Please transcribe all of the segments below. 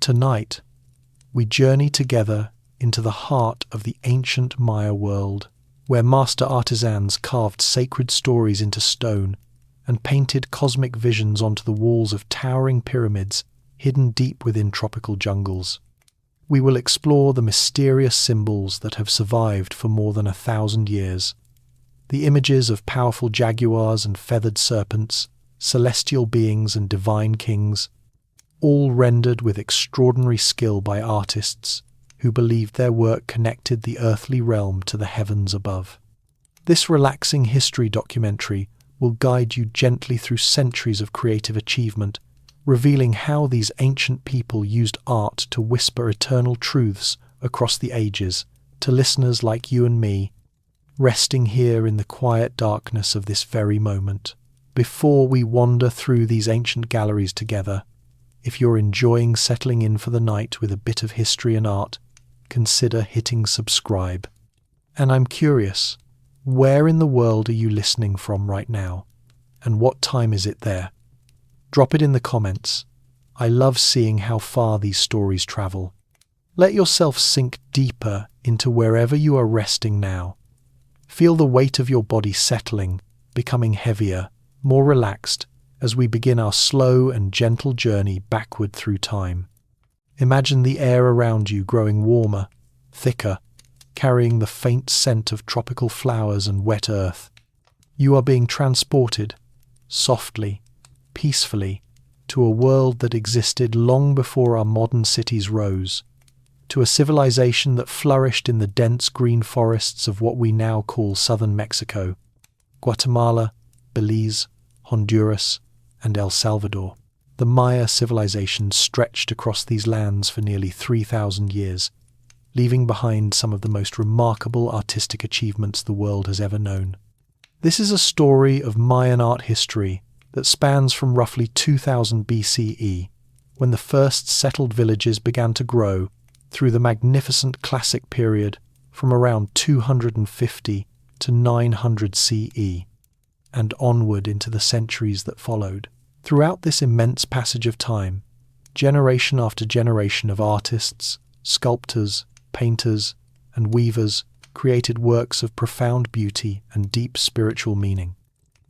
Tonight, we journey together into the heart of the ancient Maya world, where master artisans carved sacred stories into stone and painted cosmic visions onto the walls of towering pyramids hidden deep within tropical jungles. We will explore the mysterious symbols that have survived for more than 1,000 years. The images of powerful jaguars and feathered serpents, celestial beings and divine kings, all rendered with extraordinary skill by artists who believed their work connected the earthly realm to the heavens above. This relaxing history documentary will guide you gently through centuries of creative achievement, revealing how these ancient people used art to whisper eternal truths across the ages to listeners like you and me, resting here in the quiet darkness of this very moment. Before we wander through these ancient galleries together, if you're enjoying settling in for the night with a bit of history and art, consider hitting subscribe. And I'm curious, where in the world are you listening from right now? And what time is it there? Drop it in the comments. I love seeing how far these stories travel. Let yourself sink deeper into wherever you are resting now. Feel the weight of your body settling, becoming heavier, more relaxed, as we begin our slow and gentle journey backward through time. Imagine the air around you growing warmer, thicker, carrying the faint scent of tropical flowers and wet earth. You are being transported, softly, peacefully, to a world that existed long before our modern cities rose, to a civilization that flourished in the dense green forests of what we now call southern Mexico, Guatemala, Belize, Honduras, and El Salvador. The Maya civilization stretched across these lands for nearly 3,000 years, leaving behind some of the most remarkable artistic achievements the world has ever known. This is a story of Mayan art history that spans from roughly 2000 BCE, when the first settled villages began to grow, through the magnificent Classic period from around 250 to 900 CE, and onward into the centuries that followed. Throughout this immense passage of time, generation after generation of artists, sculptors, painters, and weavers created works of profound beauty and deep spiritual meaning.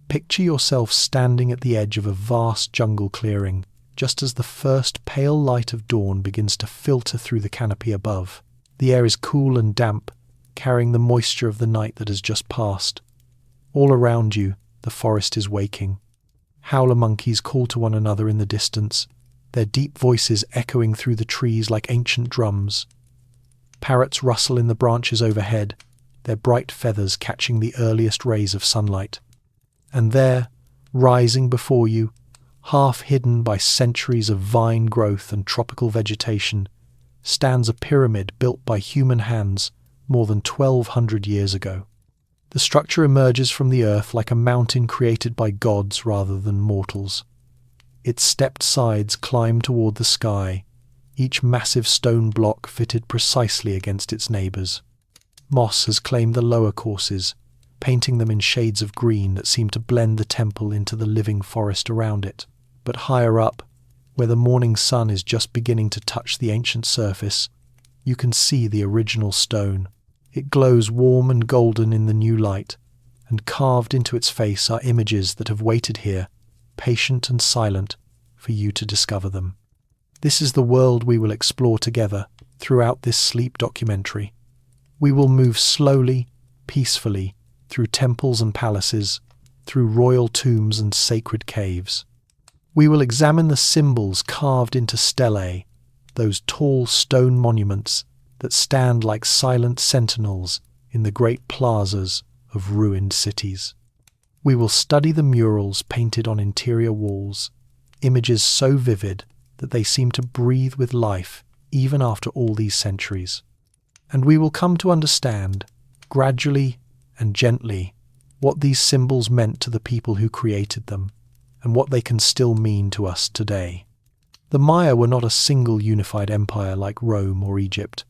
Picture yourself standing at the edge of a vast jungle clearing, just as the first pale light of dawn begins to filter through the canopy above. The air is cool and damp, carrying the moisture of the night that has just passed. All around you, the forest is waking. Howler monkeys call to one another in the distance, their deep voices echoing through the trees like ancient drums. Parrots rustle in the branches overhead, their bright feathers catching the earliest rays of sunlight. And there, rising before you, half hidden by centuries of vine growth and tropical vegetation, stands a pyramid built by human hands more than 1,200 years ago. The structure emerges from the earth like a mountain created by gods rather than mortals. Its stepped sides climb toward the sky, each massive stone block fitted precisely against its neighbours. Moss has claimed the lower courses, painting them in shades of green that seem to blend the temple into the living forest around it. But higher up, where the morning sun is just beginning to touch the ancient surface, you can see the original stone. It glows warm and golden in the new light, and carved into its face are images that have waited here, patient and silent, for you to discover them. This is the world we will explore together throughout this sleep documentary. We will move slowly, peacefully, through temples and palaces, through royal tombs and sacred caves. We will examine the symbols carved into stelae, those tall stone monuments that stand like silent sentinels in the great plazas of ruined cities. We will study the murals painted on interior walls, images so vivid that they seem to breathe with life even after all these centuries. And we will come to understand, gradually and gently, what these symbols meant to the people who created them, and what they can still mean to us today. The Maya were not a single unified empire like Rome or Egypt.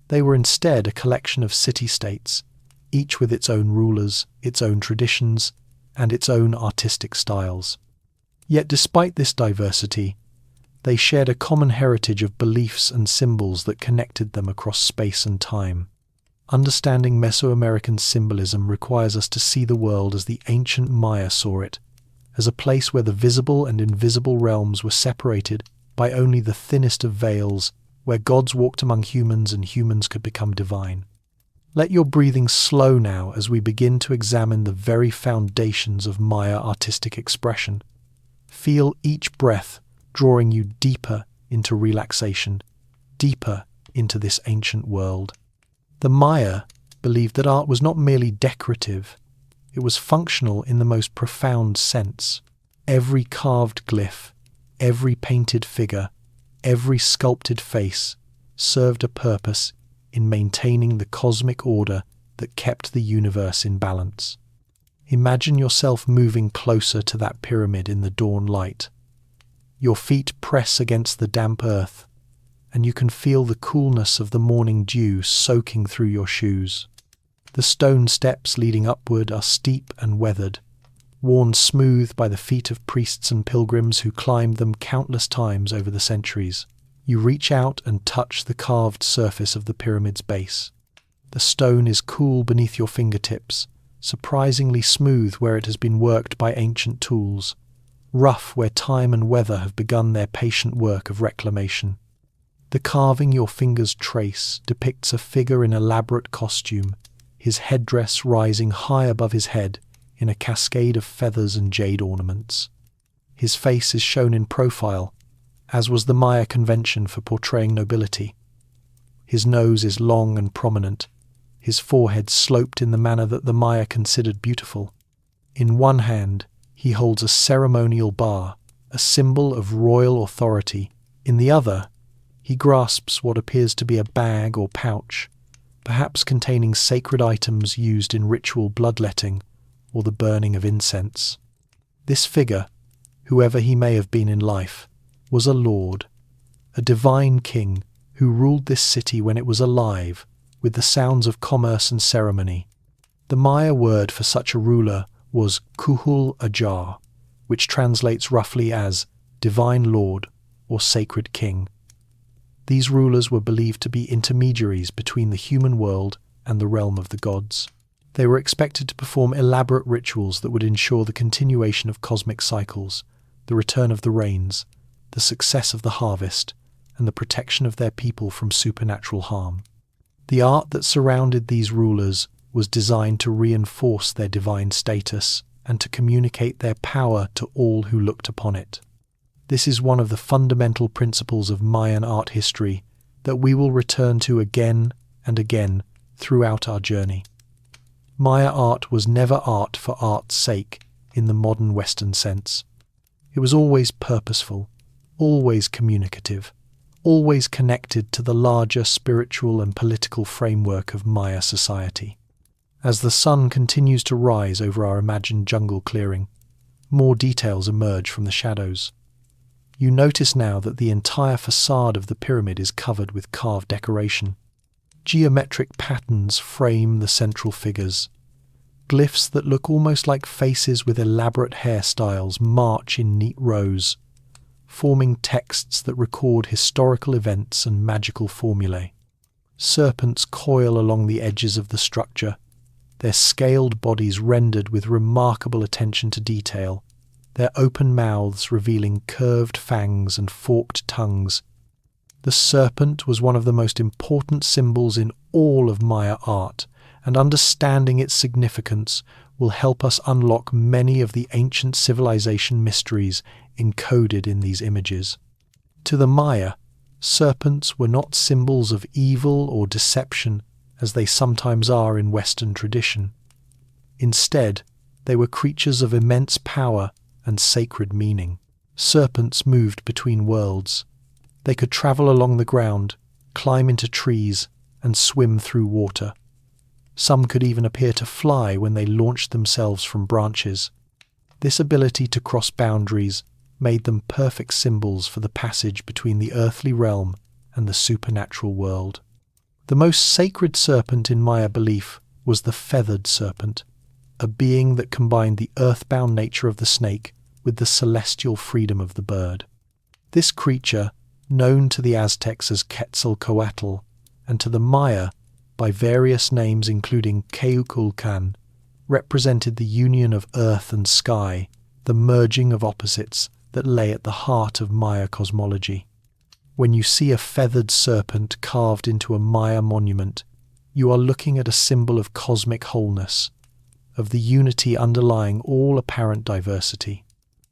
They were instead a collection of city-states, each with its own rulers, its own traditions, and its own artistic styles. Yet despite this diversity, They shared a common heritage of beliefs and symbols that connected them across space and time. Understanding Mesoamerican symbolism requires us to see the world as the ancient Maya saw it, as a place where the visible and invisible realms were separated by only the thinnest of veils, where gods walked among humans and humans could become divine. Let your breathing slow now as we begin to examine the very foundations of Maya artistic expression. Feel each breath drawing you deeper into relaxation, deeper into this ancient world. The Maya believed that art was not merely decorative, it was functional in the most profound sense. Every carved glyph, every painted figure, every sculpted face served a purpose in maintaining the cosmic order that kept the universe in balance. Imagine yourself moving closer to that pyramid in the dawn light. Your feet press against the damp earth, and you can feel the coolness of the morning dew soaking through your shoes. The stone steps leading upward are steep and weathered, worn smooth by the feet of priests and pilgrims who climbed them countless times over the centuries. You reach out and touch the carved surface of the pyramid's base. The stone is cool beneath your fingertips, surprisingly smooth where it has been worked by ancient tools, rough where time and weather have begun their patient work of reclamation. The carving your fingers trace depicts a figure in elaborate costume, his headdress rising high above his head in a cascade of feathers and jade ornaments. His face is shown in profile, as was the Maya convention for portraying nobility. His nose is long and prominent, his forehead sloped in the manner that the Maya considered beautiful. In one hand, he holds a ceremonial bar, a symbol of royal authority. In the other, he grasps what appears to be a bag or pouch, perhaps containing sacred items used in ritual bloodletting or the burning of incense. This figure, whoever he may have been in life, was a lord, a divine king who ruled this city when it was alive with the sounds of commerce and ceremony. The Maya word for such a ruler was Kuhul Ajar, which translates roughly as divine lord or sacred king. These rulers were believed to be intermediaries between the human world and the realm of the gods. They were expected to perform elaborate rituals that would ensure the continuation of cosmic cycles, the return of the rains, the success of the harvest, and the protection of their people from supernatural harm. The art that surrounded these rulers was designed to reinforce their divine status and to communicate their power to all who looked upon it. This is one of the fundamental principles of Mayan art history that we will return to again and again throughout our journey. Maya art was never art for art's sake in the modern Western sense. It was always purposeful, always communicative, always connected to the larger spiritual and political framework of Maya society. As the sun continues to rise over our imagined jungle clearing, more details emerge from the shadows. You notice now that the entire facade of the pyramid is covered with carved decoration. Geometric patterns frame the central figures. Glyphs that look almost like faces with elaborate hairstyles march in neat rows, forming texts that record historical events and magical formulae. Serpents coil along the edges of the structure, their scaled bodies rendered with remarkable attention to detail, their open mouths revealing curved fangs and forked tongues. The serpent was one of the most important symbols in all of Maya art, and understanding its significance will help us unlock many of the ancient civilization mysteries encoded in these images. To the Maya, serpents were not symbols of evil or deception as they sometimes are in Western tradition. Instead, they were creatures of immense power and sacred meaning. Serpents moved between worlds. They could travel along the ground, climb into trees, and swim through water. Some could even appear to fly when they launched themselves from branches. This ability to cross boundaries made them perfect symbols for the passage between the earthly realm and the supernatural world. The most sacred serpent in Maya belief was the feathered serpent, a being that combined the earthbound nature of the snake with the celestial freedom of the bird. This creature, known to the Aztecs as Quetzalcoatl, and to the Maya by various names including Keukulcan, represented the union of earth and sky, the merging of opposites that lay at the heart of Maya cosmology. When you see a feathered serpent carved into a Maya monument, you are looking at a symbol of cosmic wholeness, of the unity underlying all apparent diversity.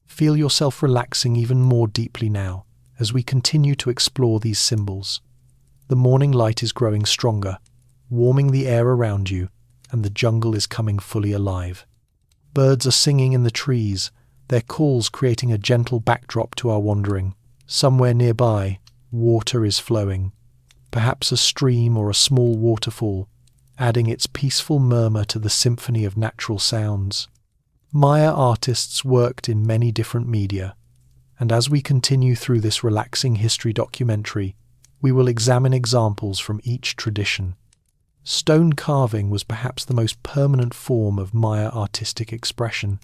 Feel yourself relaxing even more deeply now as we continue to explore these symbols. The morning light is growing stronger, warming the air around you, and the jungle is coming fully alive. Birds are singing in the trees, their calls creating a gentle backdrop to our wandering. Somewhere nearby, water is flowing, perhaps a stream or a small waterfall, adding its peaceful murmur to the symphony of natural sounds. Maya artists worked in many different media, and as we continue through this relaxing history documentary, we will examine examples from each tradition. Stone carving was perhaps the most permanent form of Maya artistic expression,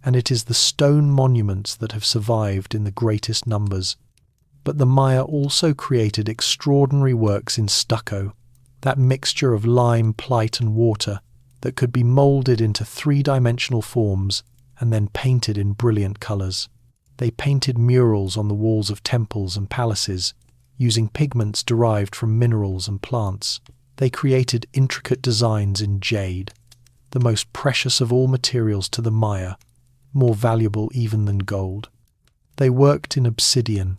and it is the stone monuments that have survived in the greatest numbers. But the Maya also created extraordinary works in stucco, that mixture of lime, plite and water that could be moulded into three-dimensional forms and then painted in brilliant colours. They painted murals on the walls of temples and palaces, using pigments derived from minerals and plants. They created intricate designs in jade, the most precious of all materials to the Maya, more valuable even than gold. They worked in obsidian,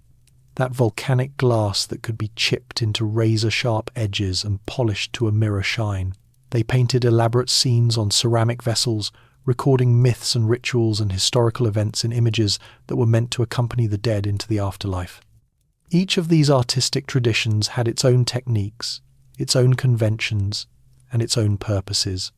that volcanic glass that could be chipped into razor-sharp edges and polished to a mirror shine. They painted elaborate scenes on ceramic vessels, recording myths and rituals and historical events in images that were meant to accompany the dead into the afterlife. Each of these artistic traditions had its own techniques, its own conventions, and its own purposes.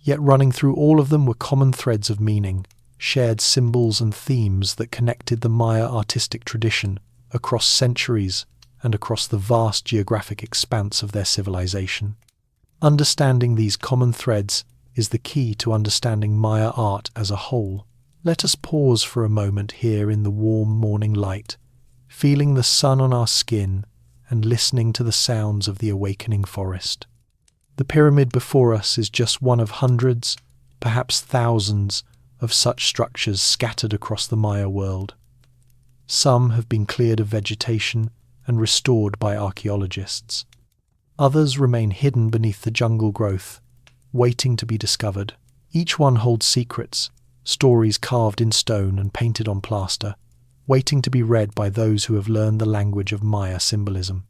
Yet running through all of them were common threads of meaning, shared symbols and themes that connected the Maya artistic tradition across centuries and across the vast geographic expanse of their civilization. Understanding these common threads is the key to understanding Maya art as a whole. Let us pause for a moment here in the warm morning light, feeling the sun on our skin and listening to the sounds of the awakening forest. The pyramid before us is just one of hundreds, perhaps thousands, of such structures scattered across the Maya world. Some have been cleared of vegetation and restored by archaeologists. Others remain hidden beneath the jungle growth, waiting to be discovered. Each one holds secrets, stories carved in stone and painted on plaster, waiting to be read by those who have learned the language of Maya symbolism.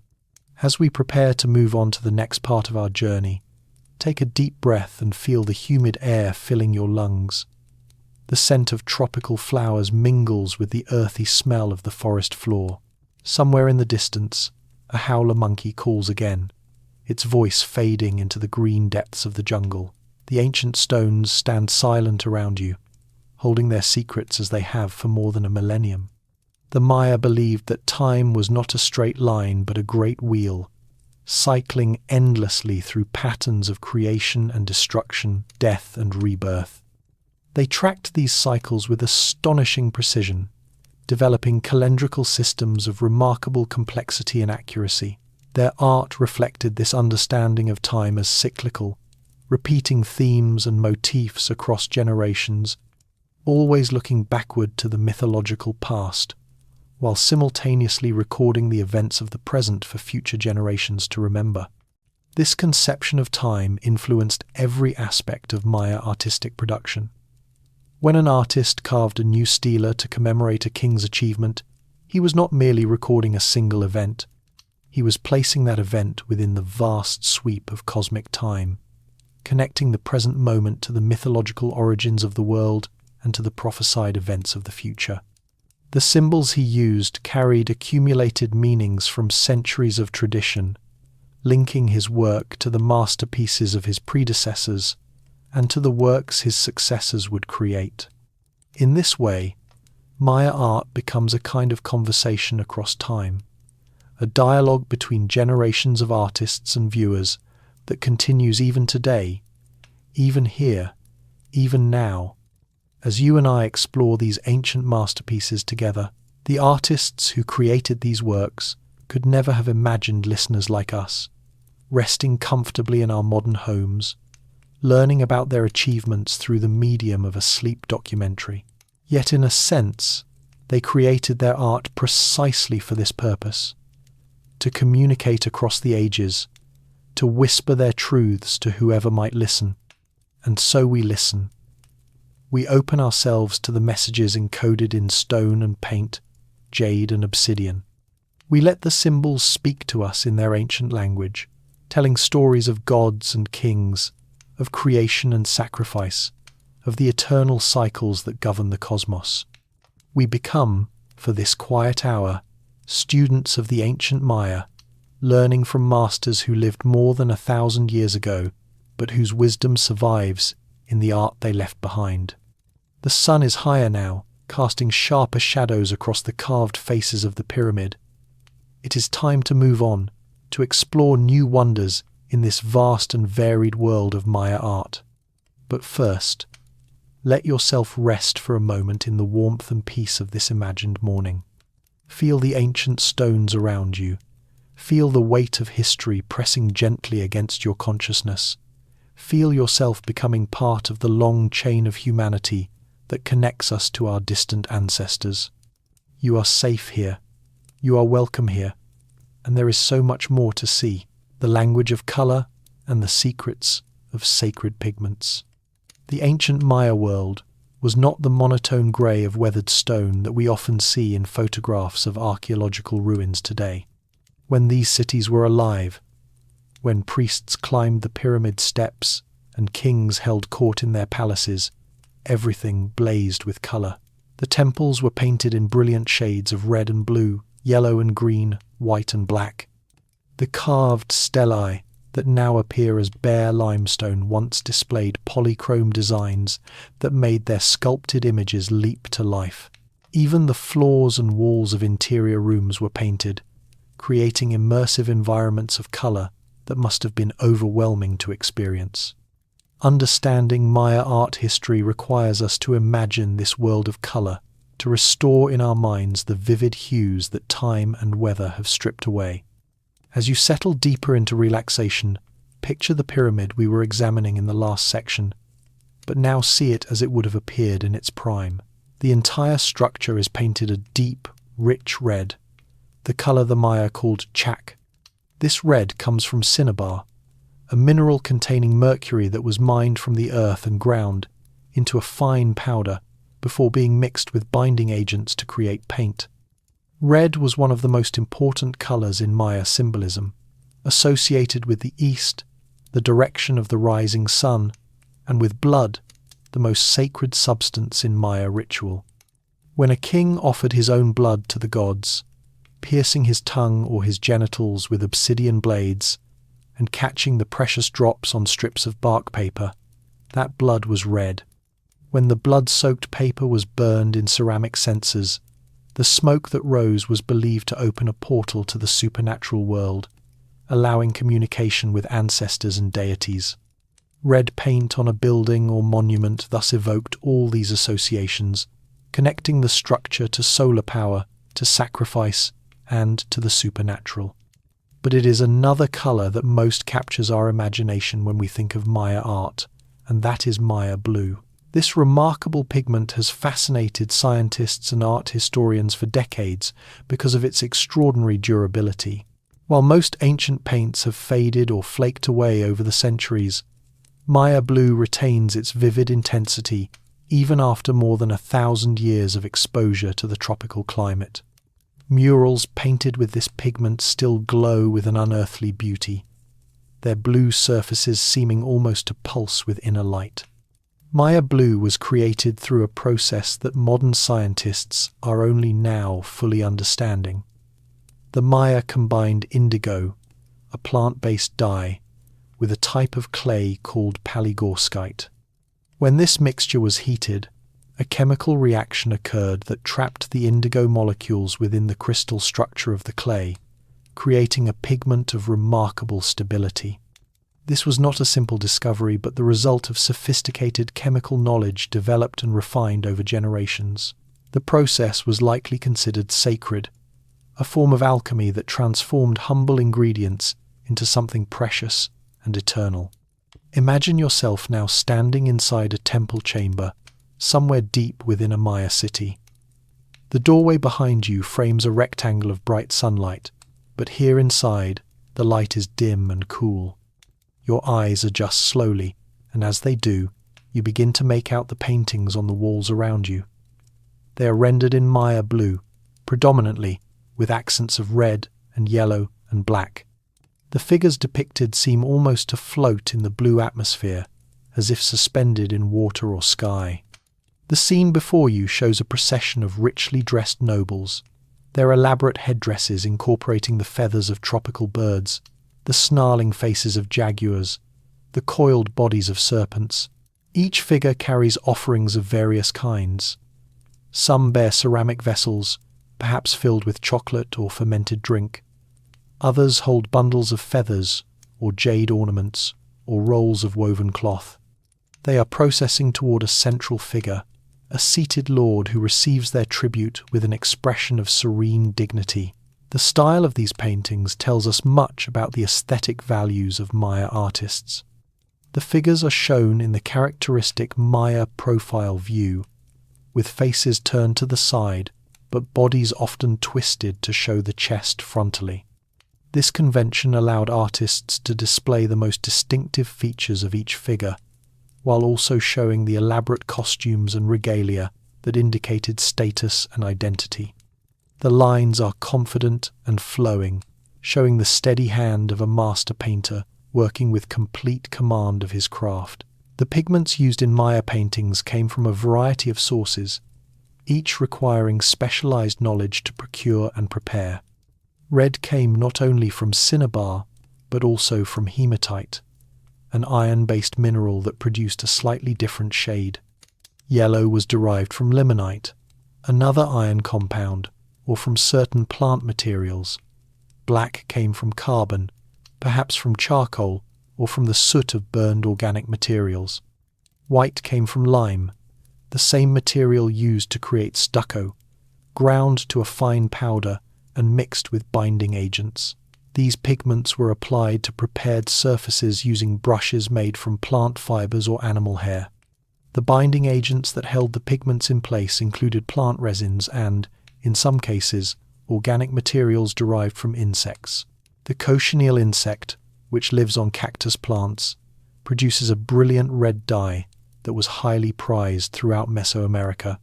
As we prepare to move on to the next part of our journey, take a deep breath and feel the humid air filling your lungs. The scent of tropical flowers mingles with the earthy smell of the forest floor. Somewhere in the distance, a howler monkey calls again, its voice fading into the green depths of the jungle. The ancient stones stand silent around you, holding their secrets as they have for more than a millennium. The Maya believed that time was not a straight line but a great wheel, cycling endlessly through patterns of creation and destruction, death and rebirth. They tracked these cycles with astonishing precision, developing calendrical systems of remarkable complexity and accuracy. Their art reflected this understanding of time as cyclical, repeating themes and motifs across generations, always looking backward to the mythological past, while simultaneously recording the events of the present for future generations to remember. This conception of time influenced every aspect of Maya artistic production. When an artist carved a new stela to commemorate a king's achievement, he was not merely recording a single event. He was placing that event within the vast sweep of cosmic time, connecting the present moment to the mythological origins of the world and to the prophesied events of the future. The symbols he used carried accumulated meanings from centuries of tradition, linking his work to the masterpieces of his predecessors and to the works his successors would create. In this way, Maya art becomes a kind of conversation across time, a dialogue between generations of artists and viewers that continues even today, even here, even now. As you and I explore these ancient masterpieces together, The artists who created these works could never have imagined listeners like us, resting comfortably in our modern homes, learning about their achievements through the medium of a sleep documentary. Yet in a sense, they created their art precisely for this purpose, to communicate across the ages, to whisper their truths to whoever might listen. And so we listen. We open ourselves to the messages encoded in stone and paint, jade and obsidian. We let the symbols speak to us in their ancient language, telling stories of gods and kings, of creation and sacrifice, of the eternal cycles that govern the cosmos. We become, for this quiet hour, students of the ancient Maya, learning from masters who lived more than 1,000 years ago, but whose wisdom survives in the art they left behind. The sun is higher now, casting sharper shadows across the carved faces of the pyramid. It is time to move on, to explore new wonders in this vast and varied world of Maya art. But first, let yourself rest for a moment in the warmth and peace of this imagined morning. Feel the ancient stones around you. Feel the weight of history pressing gently against your consciousness. Feel yourself becoming part of the long chain of humanity that connects us to our distant ancestors. You are safe here. You are welcome here. And there is so much more to see. The language of colour and the secrets of sacred pigments. The ancient Maya world was not the monotone grey of weathered stone that we often see in photographs of archaeological ruins today. When these cities were alive, when priests climbed the pyramid steps and kings held court in their palaces, everything blazed with colour. The temples were painted in brilliant shades of red and blue, yellow and green, white and black. The carved stelae that now appear as bare limestone once displayed polychrome designs that made their sculpted images leap to life. Even the floors and walls of interior rooms were painted, creating immersive environments of colour that must have been overwhelming to experience. Understanding Maya art history requires us to imagine this world of colour, to restore in our minds the vivid hues that time and weather have stripped away. As you settle deeper into relaxation, picture the pyramid we were examining in the last section, but now see it as it would have appeared in its prime. The entire structure is painted a deep, rich red, the colour the Maya called chak. This red comes from cinnabar, a mineral containing mercury that was mined from the earth and ground into a fine powder before being mixed with binding agents to create paint. Red was one of the most important colours in Maya symbolism, associated with the east, the direction of the rising sun, and with blood, the most sacred substance in Maya ritual. When a king offered his own blood to the gods, piercing his tongue or his genitals with obsidian blades, and catching the precious drops on strips of bark paper, that blood was red. When the blood-soaked paper was burned in ceramic censers, the smoke that rose was believed to open a portal to the supernatural world, allowing communication with ancestors and deities. Red paint on a building or monument thus evoked all these associations, connecting the structure to solar power, to sacrifice, and to the supernatural. But it is another colour that most captures our imagination when we think of Maya art, and that is Maya blue. This remarkable pigment has fascinated scientists and art historians for decades because of its extraordinary durability. While most ancient paints have faded or flaked away over the centuries, Maya blue retains its vivid intensity even after more than 1,000 years of exposure to the tropical climate. Murals painted with this pigment still glow with an unearthly beauty, their blue surfaces seeming almost to pulse with inner light. Maya blue was created through a process that modern scientists are only now fully understanding. The Maya combined indigo, a plant-based dye, with a type of clay called palygorskite. When this mixture was heated, a chemical reaction occurred that trapped the indigo molecules within the crystal structure of the clay, creating a pigment of remarkable stability. This was not a simple discovery, but the result of sophisticated chemical knowledge developed and refined over generations. The process was likely considered sacred, a form of alchemy that transformed humble ingredients into something precious and eternal. Imagine yourself now standing inside a temple chamber, somewhere deep within a Maya city. The doorway behind you frames a rectangle of bright sunlight, but here inside, the light is dim and cool. Your eyes adjust slowly, and as they do, you begin to make out the paintings on the walls around you. They are rendered in Maya blue, predominantly, with accents of red and yellow and black. The figures depicted seem almost to float in the blue atmosphere, as if suspended in water or sky. The scene before you shows a procession of richly dressed nobles, their elaborate headdresses incorporating the feathers of tropical birds, the snarling faces of jaguars, the coiled bodies of serpents. Each figure carries offerings of various kinds. Some bear ceramic vessels, perhaps filled with chocolate or fermented drink. Others hold bundles of feathers, or jade ornaments, or rolls of woven cloth. They are processing toward a central figure, a seated lord who receives their tribute with an expression of serene dignity. The style of these paintings tells us much about the aesthetic values of Maya artists. The figures are shown in the characteristic Maya profile view, with faces turned to the side, but bodies often twisted to show the chest frontally. This convention allowed artists to display the most distinctive features of each figure, while also showing the elaborate costumes and regalia that indicated status and identity. The lines are confident and flowing, showing the steady hand of a master painter working with complete command of his craft. The pigments used in Maya paintings came from a variety of sources, each requiring specialized knowledge to procure and prepare. Red came not only from cinnabar, but also from hematite, an iron-based mineral that produced a slightly different shade. Yellow was derived from limonite, another iron compound, or from certain plant materials. Black came from carbon, perhaps from charcoal, or from the soot of burned organic materials. White came from lime, the same material used to create stucco, ground to a fine powder and mixed with binding agents. These pigments were applied to prepared surfaces using brushes made from plant fibers or animal hair. The binding agents that held the pigments in place included plant resins and, in some cases, organic materials derived from insects. The cochineal insect, which lives on cactus plants, produces a brilliant red dye that was highly prized throughout Mesoamerica.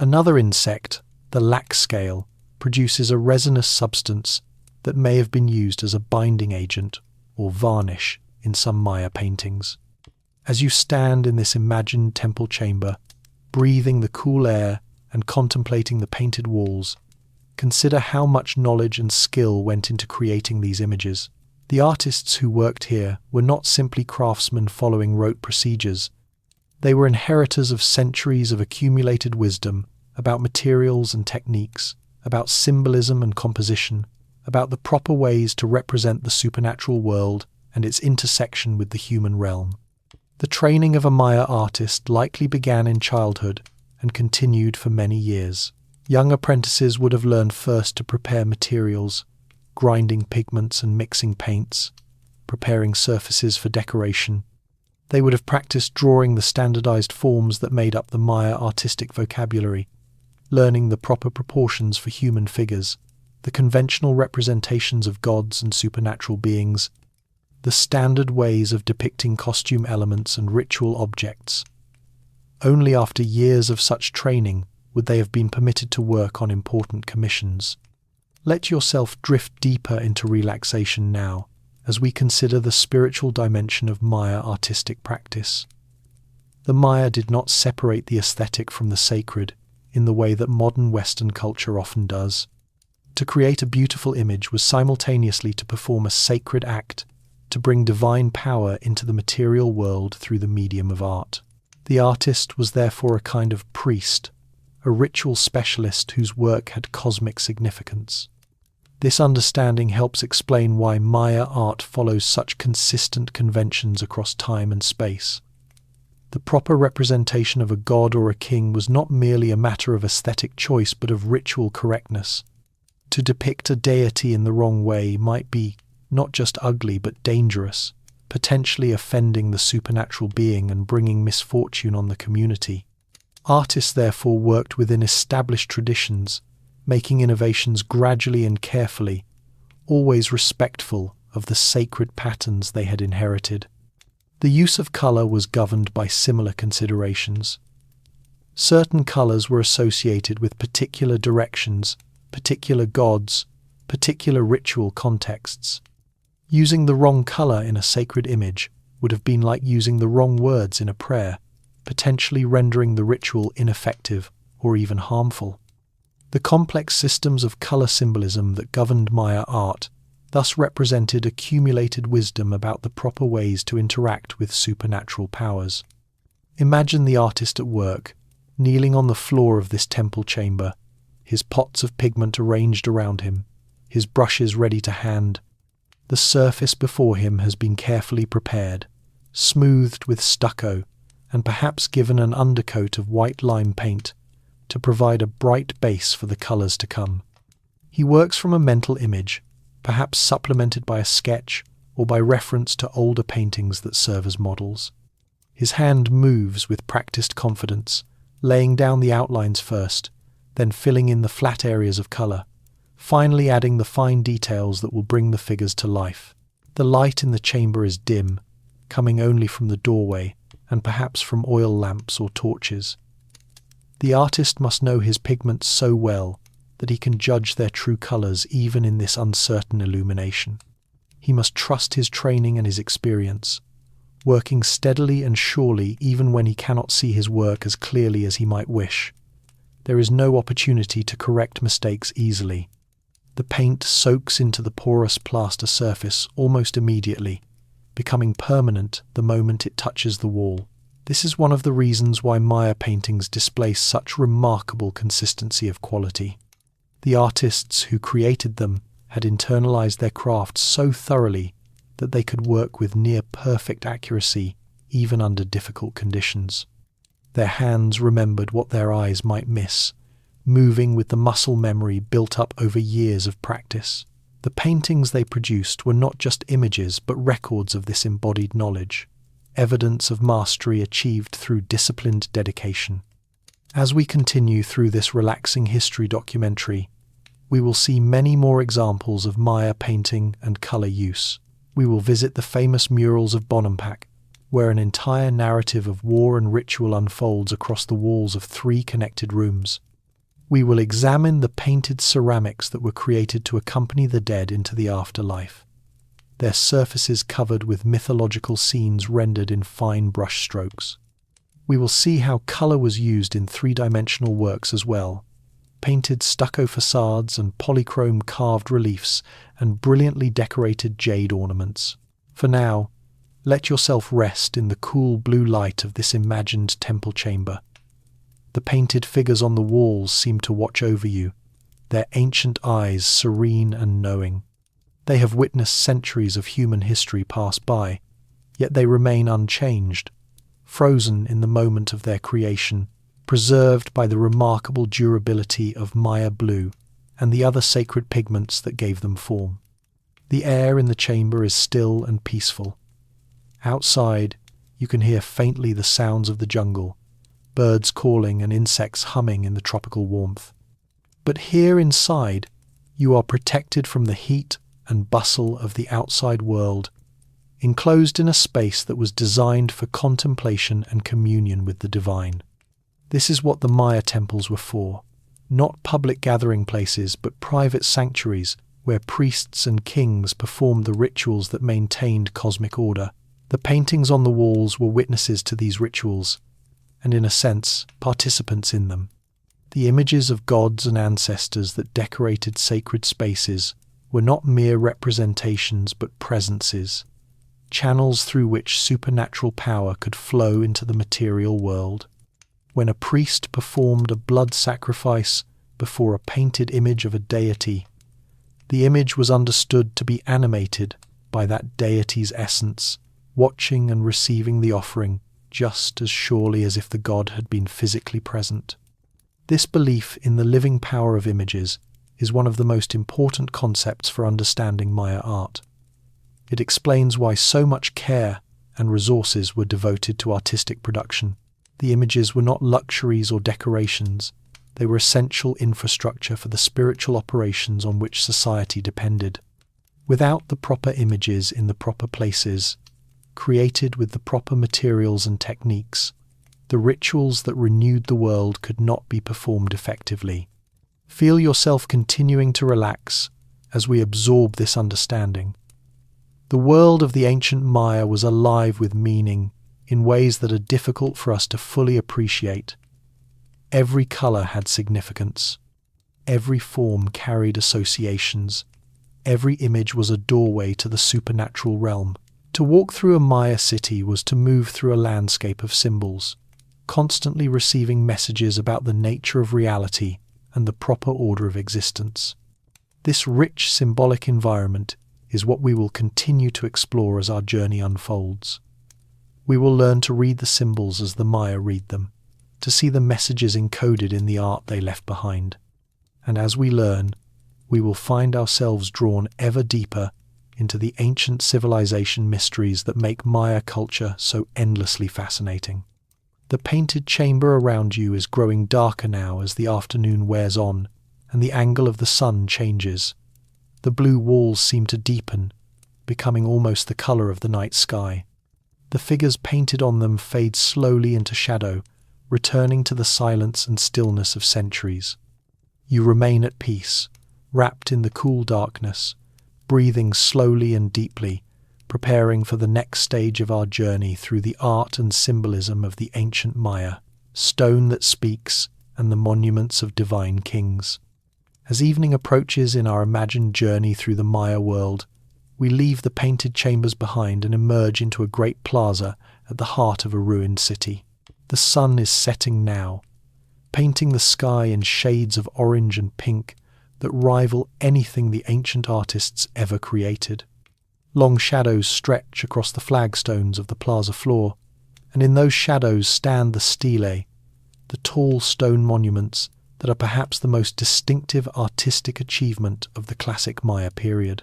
Another insect, the lac scale, produces a resinous substance that may have been used as a binding agent or varnish in some Maya paintings. As you stand in this imagined temple chamber, breathing the cool air and contemplating the painted walls, consider how much knowledge and skill went into creating these images. The artists who worked here were not simply craftsmen following rote procedures. They were inheritors of centuries of accumulated wisdom about materials and techniques, about symbolism and composition, about the proper ways to represent the supernatural world and its intersection with the human realm. The training of a Maya artist likely began in childhood and continued for many years. Young apprentices would have learned first to prepare materials, grinding pigments and mixing paints, preparing surfaces for decoration. They would have practiced drawing the standardized forms that made up the Maya artistic vocabulary, learning the proper proportions for human figures, the conventional representations of gods and supernatural beings, the standard ways of depicting costume elements and ritual objects. Only after years of such training would they have been permitted to work on important commissions. Let yourself drift deeper into relaxation now, as we consider the spiritual dimension of Maya artistic practice. The Maya did not separate the aesthetic from the sacred in the way that modern Western culture often does. To create a beautiful image was simultaneously to perform a sacred act, to bring divine power into the material world through the medium of art. The artist was therefore a kind of priest, a ritual specialist whose work had cosmic significance. This understanding helps explain why Maya art follows such consistent conventions across time and space. The proper representation of a god or a king was not merely a matter of aesthetic choice but of ritual correctness. To depict a deity in the wrong way might be not just ugly but dangerous, potentially offending the supernatural being and bringing misfortune on the community. Artists therefore worked within established traditions, making innovations gradually and carefully, always respectful of the sacred patterns they had inherited. The use of colour was governed by similar considerations. Certain colours were associated with particular directions, particular gods, particular ritual contexts. Using the wrong colour in a sacred image would have been like using the wrong words in a prayer, potentially rendering the ritual ineffective or even harmful. The complex systems of colour symbolism that governed Maya art thus represented accumulated wisdom about the proper ways to interact with supernatural powers. Imagine the artist at work, kneeling on the floor of this temple chamber, his pots of pigment arranged around him, his brushes ready to hand. The surface before him has been carefully prepared, smoothed with stucco, and perhaps given an undercoat of white lime paint to provide a bright base for the colours to come. He works from a mental image, perhaps supplemented by a sketch or by reference to older paintings that serve as models. His hand moves with practiced confidence, laying down the outlines first, then filling in the flat areas of colour, finally adding the fine details that will bring the figures to life. The light in the chamber is dim, coming only from the doorway and perhaps from oil lamps or torches. The artist must know his pigments so well that he can judge their true colours even in this uncertain illumination. He must trust his training and his experience, working steadily and surely even when he cannot see his work as clearly as he might wish. There is no opportunity to correct mistakes easily. The paint soaks into the porous plaster surface almost immediately, becoming permanent the moment it touches the wall. This is one of the reasons why Maya paintings display such remarkable consistency of quality. The artists who created them had internalized their craft so thoroughly that they could work with near-perfect accuracy even under difficult conditions. Their hands remembered what their eyes might miss, moving with the muscle memory built up over years of practice. The paintings they produced were not just images but records of this embodied knowledge, evidence of mastery achieved through disciplined dedication. As we continue through this relaxing history documentary, we will see many more examples of Maya painting and colour use. We will visit the famous murals of Bonampak, where an entire narrative of war and ritual unfolds across the walls of 3 connected rooms. We will examine the painted ceramics that were created to accompany the dead into the afterlife, their surfaces covered with mythological scenes rendered in fine brush strokes. We will see how colour was used in 3-dimensional works as well, painted stucco facades and polychrome carved reliefs and brilliantly decorated jade ornaments. For now, let yourself rest in the cool blue light of this imagined temple chamber. The painted figures on the walls seem to watch over you, their ancient eyes serene and knowing. They have witnessed centuries of human history pass by, yet they remain unchanged, frozen in the moment of their creation, preserved by the remarkable durability of Maya blue and the other sacred pigments that gave them form. The air in the chamber is still and peaceful. Outside, you can hear faintly the sounds of the jungle, birds calling and insects humming in the tropical warmth. But here inside, you are protected from the heat and bustle of the outside world, enclosed in a space that was designed for contemplation and communion with the divine. This is what the Maya temples were for, not public gathering places but private sanctuaries where priests and kings performed the rituals that maintained cosmic order. The paintings on the walls were witnesses to these rituals, and in a sense, participants in them. The images of gods and ancestors that decorated sacred spaces were not mere representations but presences, channels through which supernatural power could flow into the material world. When a priest performed a blood sacrifice before a painted image of a deity, the image was understood to be animated by that deity's essence, watching and receiving the offering just as surely as if the god had been physically present. This belief in the living power of images is one of the most important concepts for understanding Maya art. It explains why so much care and resources were devoted to artistic production. The images were not luxuries or decorations, they were essential infrastructure for the spiritual operations on which society depended. Without the proper images in the proper places, created with the proper materials and techniques, the rituals that renewed the world could not be performed effectively. Feel yourself continuing to relax as we absorb this understanding. The world of the ancient Maya was alive with meaning in ways that are difficult for us to fully appreciate. Every color had significance. Every form carried associations. Every image was a doorway to the supernatural realm. To walk through a Maya city was to move through a landscape of symbols, constantly receiving messages about the nature of reality and the proper order of existence. This rich symbolic environment is what we will continue to explore as our journey unfolds. We will learn to read the symbols as the Maya read them, to see the messages encoded in the art they left behind. And as we learn, we will find ourselves drawn ever deeper into the ancient civilization mysteries that make Maya culture so endlessly fascinating. The painted chamber around you is growing darker now as the afternoon wears on and the angle of the sun changes. The blue walls seem to deepen, becoming almost the color of the night sky. The figures painted on them fade slowly into shadow, returning to the silence and stillness of centuries. You remain at peace, wrapped in the cool darkness, breathing slowly and deeply, preparing for the next stage of our journey through the art and symbolism of the ancient Maya, stone that speaks, and the monuments of divine kings. As evening approaches in our imagined journey through the Maya world, we leave the painted chambers behind and emerge into a great plaza at the heart of a ruined city. The sun is setting now, painting the sky in shades of orange and pink that rival anything the ancient artists ever created. Long shadows stretch across the flagstones of the plaza floor, and in those shadows stand the stelae, the tall stone monuments that are perhaps the most distinctive artistic achievement of the classic Maya period.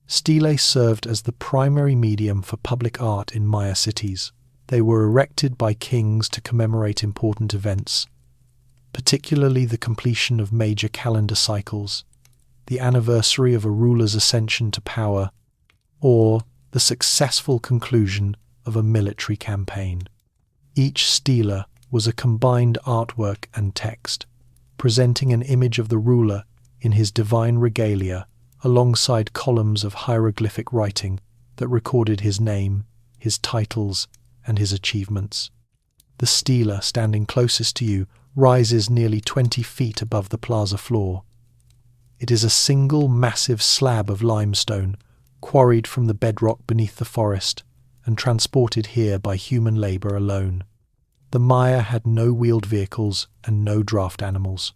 Stelae served as the primary medium for public art in Maya cities. They were erected by kings to commemorate important events, particularly the completion of major calendar cycles, the anniversary of a ruler's ascension to power, or the successful conclusion of a military campaign. Each stela was a combined artwork and text, presenting an image of the ruler in his divine regalia alongside columns of hieroglyphic writing that recorded his name, his titles, and his achievements. The stela standing closest to you rises nearly 20 feet above the plaza floor. It is a single massive slab of limestone, quarried from the bedrock beneath the forest and transported here by human labour alone. The Maya had no wheeled vehicles and no draft animals.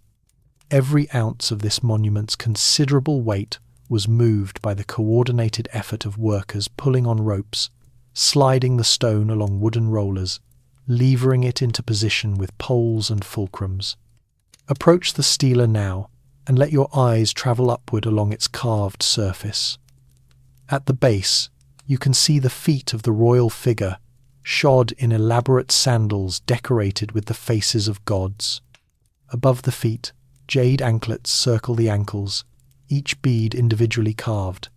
Every ounce of this monument's considerable weight was moved by the coordinated effort of workers pulling on ropes, sliding the stone along wooden rollers, levering it into position with poles and fulcrums. Approach the stela now and let your eyes travel upward along its carved surface. At the base, you can see the feet of the royal figure, shod in elaborate sandals decorated with the faces of gods. Above the feet, jade anklets circle the ankles, each bead individually carved.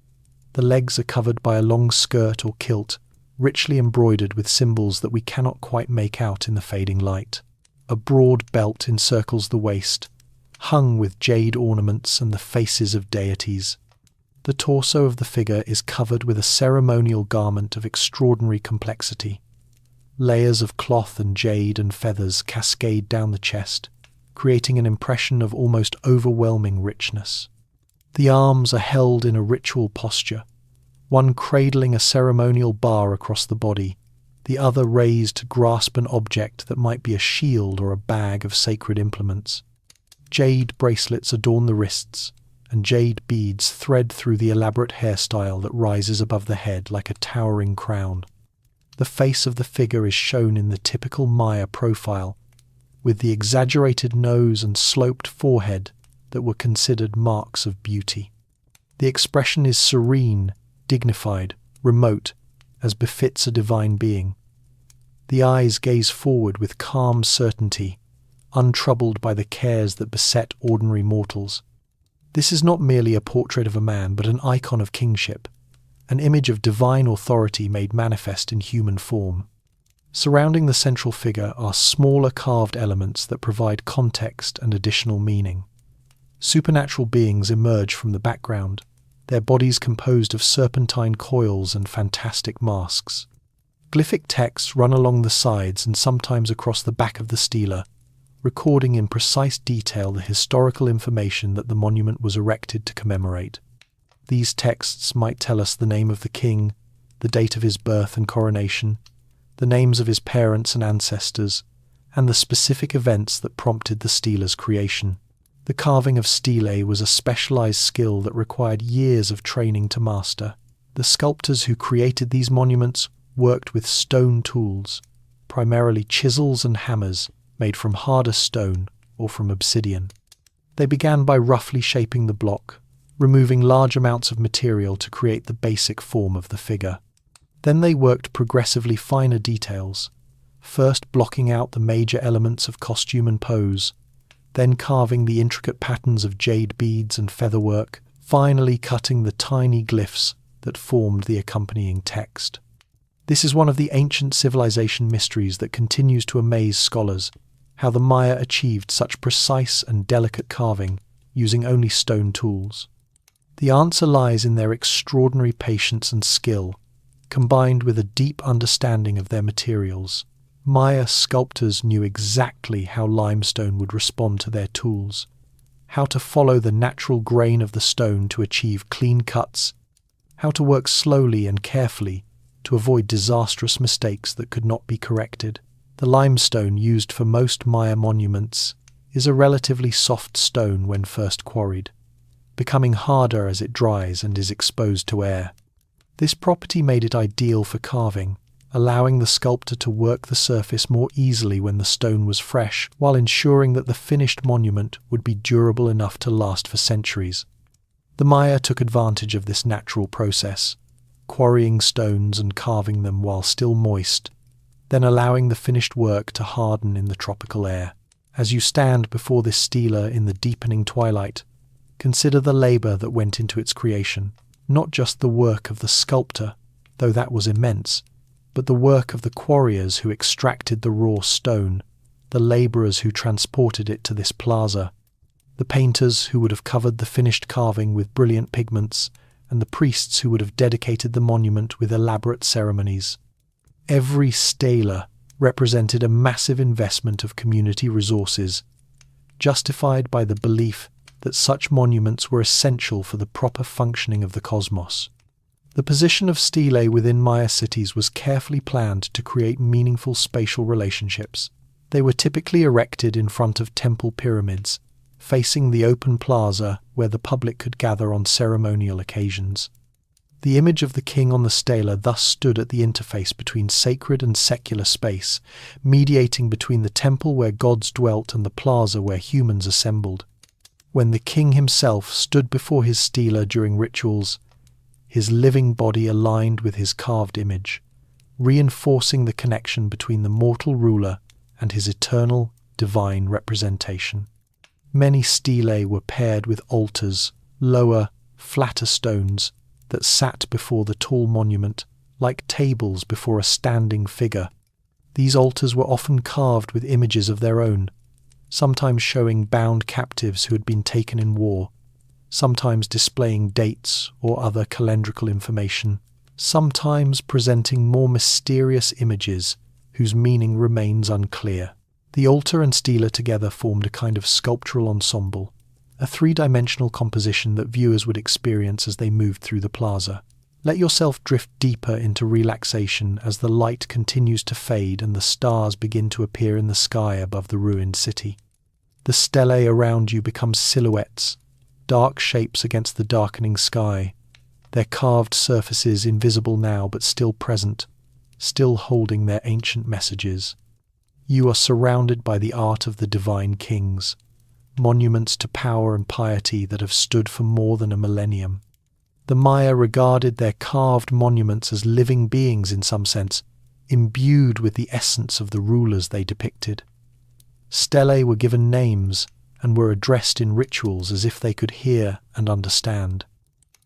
The legs are covered by a long skirt or kilt, richly embroidered with symbols that we cannot quite make out in the fading light. A broad belt encircles the waist, hung with jade ornaments and the faces of deities. The torso of the figure is covered with a ceremonial garment of extraordinary complexity. Layers of cloth and jade and feathers cascade down the chest, creating an impression of almost overwhelming richness. The arms are held in a ritual posture, one cradling a ceremonial bar across the body, the other raised to grasp an object that might be a shield or a bag of sacred implements. Jade bracelets adorn the wrists, and jade beads thread through the elaborate hairstyle that rises above the head like a towering crown. The face of the figure is shown in the typical Maya profile, with the exaggerated nose and sloped forehead that were considered marks of beauty. The expression is serene, dignified, remote, as befits a divine being. The eyes gaze forward with calm certainty, untroubled by the cares that beset ordinary mortals. This is not merely a portrait of a man, but an icon of kingship, an image of divine authority made manifest in human form. Surrounding the central figure are smaller carved elements that provide context and additional meaning. Supernatural beings emerge from the background, their bodies composed of serpentine coils and fantastic masks. Glyphic texts run along the sides and sometimes across the back of the stela, recording in precise detail the historical information that the monument was erected to commemorate. These texts might tell us the name of the king, the date of his birth and coronation, the names of his parents and ancestors, and the specific events that prompted the stela's creation. The carving of stelae was a specialized skill that required years of training to master. The sculptors who created these monuments worked with stone tools, primarily chisels and hammers made from harder stone or from obsidian. They began by roughly shaping the block, removing large amounts of material to create the basic form of the figure. Then they worked progressively finer details, first blocking out the major elements of costume and pose, then carving the intricate patterns of jade beads and featherwork, finally cutting the tiny glyphs that formed the accompanying text. This is one of the ancient civilization mysteries that continues to amaze scholars, how the Maya achieved such precise and delicate carving using only stone tools. The answer lies in their extraordinary patience and skill, combined with a deep understanding of their materials. Maya sculptors knew exactly how limestone would respond to their tools, how to follow the natural grain of the stone to achieve clean cuts, how to work slowly and carefully to avoid disastrous mistakes that could not be corrected. The limestone used for most Maya monuments is a relatively soft stone when first quarried, becoming harder as it dries and is exposed to air. This property made it ideal for carving, allowing the sculptor to work the surface more easily when the stone was fresh, while ensuring that the finished monument would be durable enough to last for centuries. The Maya took advantage of this natural process, quarrying stones and carving them while still moist, then allowing the finished work to harden in the tropical air. As you stand before this stela in the deepening twilight, consider the labour that went into its creation, not just the work of the sculptor, though that was immense, but the work of the quarriers who extracted the raw stone, the labourers who transported it to this plaza, the painters who would have covered the finished carving with brilliant pigments, and the priests who would have dedicated the monument with elaborate ceremonies. Every stela represented a massive investment of community resources, justified by the belief that such monuments were essential for the proper functioning of the cosmos. The position of stelae within Maya cities was carefully planned to create meaningful spatial relationships. They were typically erected in front of temple pyramids, facing the open plaza where the public could gather on ceremonial occasions. The image of the king on the stela thus stood at the interface between sacred and secular space, mediating between the temple where gods dwelt and the plaza where humans assembled. When the king himself stood before his stela during rituals, his living body aligned with his carved image, reinforcing the connection between the mortal ruler and his eternal, divine representation. Many stelae were paired with altars, lower, flatter stones, that sat before the tall monument, like tables before a standing figure. These altars were often carved with images of their own, sometimes showing bound captives who had been taken in war, sometimes displaying dates or other calendrical information, sometimes presenting more mysterious images whose meaning remains unclear. The altar and stela together formed a kind of sculptural ensemble, a three-dimensional composition that viewers would experience as they moved through the plaza. Let yourself drift deeper into relaxation as the light continues to fade and the stars begin to appear in the sky above the ruined city. The stelae around you become silhouettes, dark shapes against the darkening sky, their carved surfaces invisible now but still present, still holding their ancient messages. You are surrounded by the art of the divine kings, monuments to power and piety that have stood for more than a millennium. The Maya regarded their carved monuments as living beings in some sense, imbued with the essence of the rulers they depicted. Stelae were given names and were addressed in rituals as if they could hear and understand.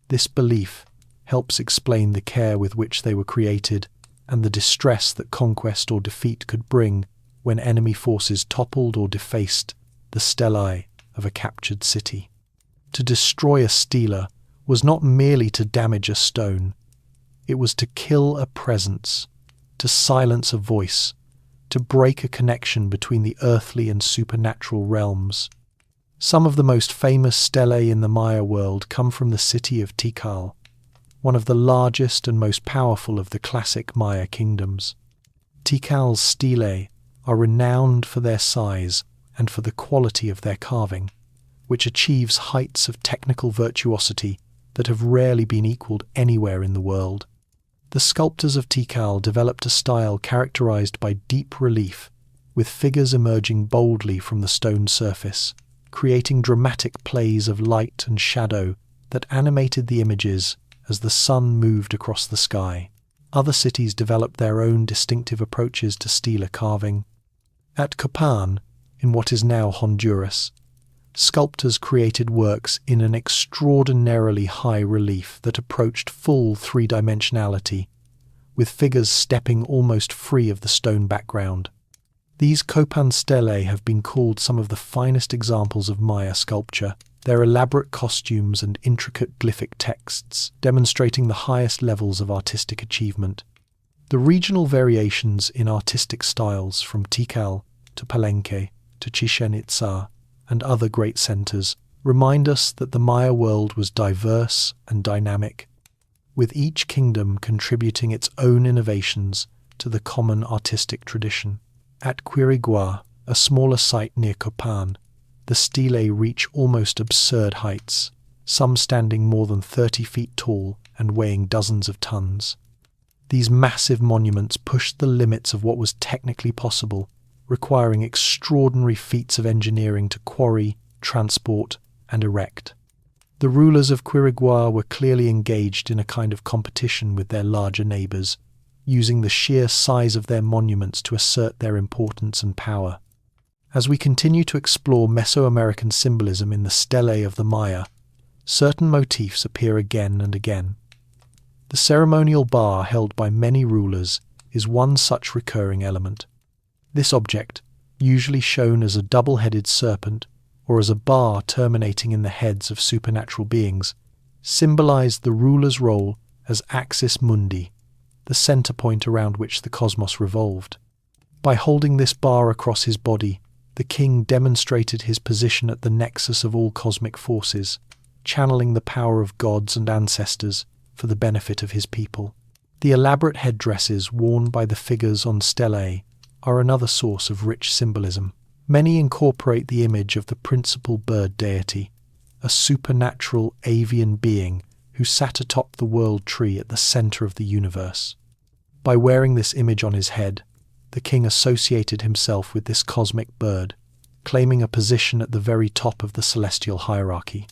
This belief helps explain the care with which they were created and the distress that conquest or defeat could bring when enemy forces toppled or defaced the stelae of a captured city. To destroy a stela was not merely to damage a stone, it was to kill a presence, to silence a voice, to break a connection between the earthly and supernatural realms. Some of the most famous stelae in the Maya world come from the city of Tikal, one of the largest and most powerful of the classic Maya kingdoms. Tikal's stelae are renowned for their size and for the quality of their carving, which achieves heights of technical virtuosity that have rarely been equalled anywhere in the world. The sculptors of Tikal developed a style characterized by deep relief, with figures emerging boldly from the stone surface, creating dramatic plays of light and shadow that animated the images as the sun moved across the sky. Other cities developed their own distinctive approaches to stela carving. At Copan, in what is now Honduras, sculptors created works in an extraordinarily high relief that approached full three-dimensionality, with figures stepping almost free of the stone background. These Copan stelae have been called some of the finest examples of Maya sculpture, their elaborate costumes and intricate glyphic texts demonstrating the highest levels of artistic achievement. The regional variations in artistic styles from Tikal to Palenque to Chichen Itza and other great centers remind us that the Maya world was diverse and dynamic, with each kingdom contributing its own innovations to the common artistic tradition. At Quirigua, a smaller site near Copan, the stelae reach almost absurd heights, some standing more than 30 feet tall and weighing dozens of tons. These massive monuments pushed the limits of what was technically possible, requiring extraordinary feats of engineering to quarry, transport, and erect. The rulers of Quirigua were clearly engaged in a kind of competition with their larger neighbours, using the sheer size of their monuments to assert their importance and power. As we continue to explore Mesoamerican symbolism in the stelae of the Maya, certain motifs appear again and again. The ceremonial bar held by many rulers is one such recurring element. This object, usually shown as a double-headed serpent or as a bar terminating in the heads of supernatural beings, symbolized the ruler's role as axis mundi, the center point around which the cosmos revolved. By holding this bar across his body, the king demonstrated his position at the nexus of all cosmic forces, channeling the power of gods and ancestors for the benefit of his people. The elaborate headdresses worn by the figures on stelae are another source of rich symbolism. Many incorporate the image of the principal bird deity, a supernatural avian being who sat atop the world tree at the center of the universe. By wearing this image on his head, the king associated himself with this cosmic bird, claiming a position at the very top of the celestial hierarchy.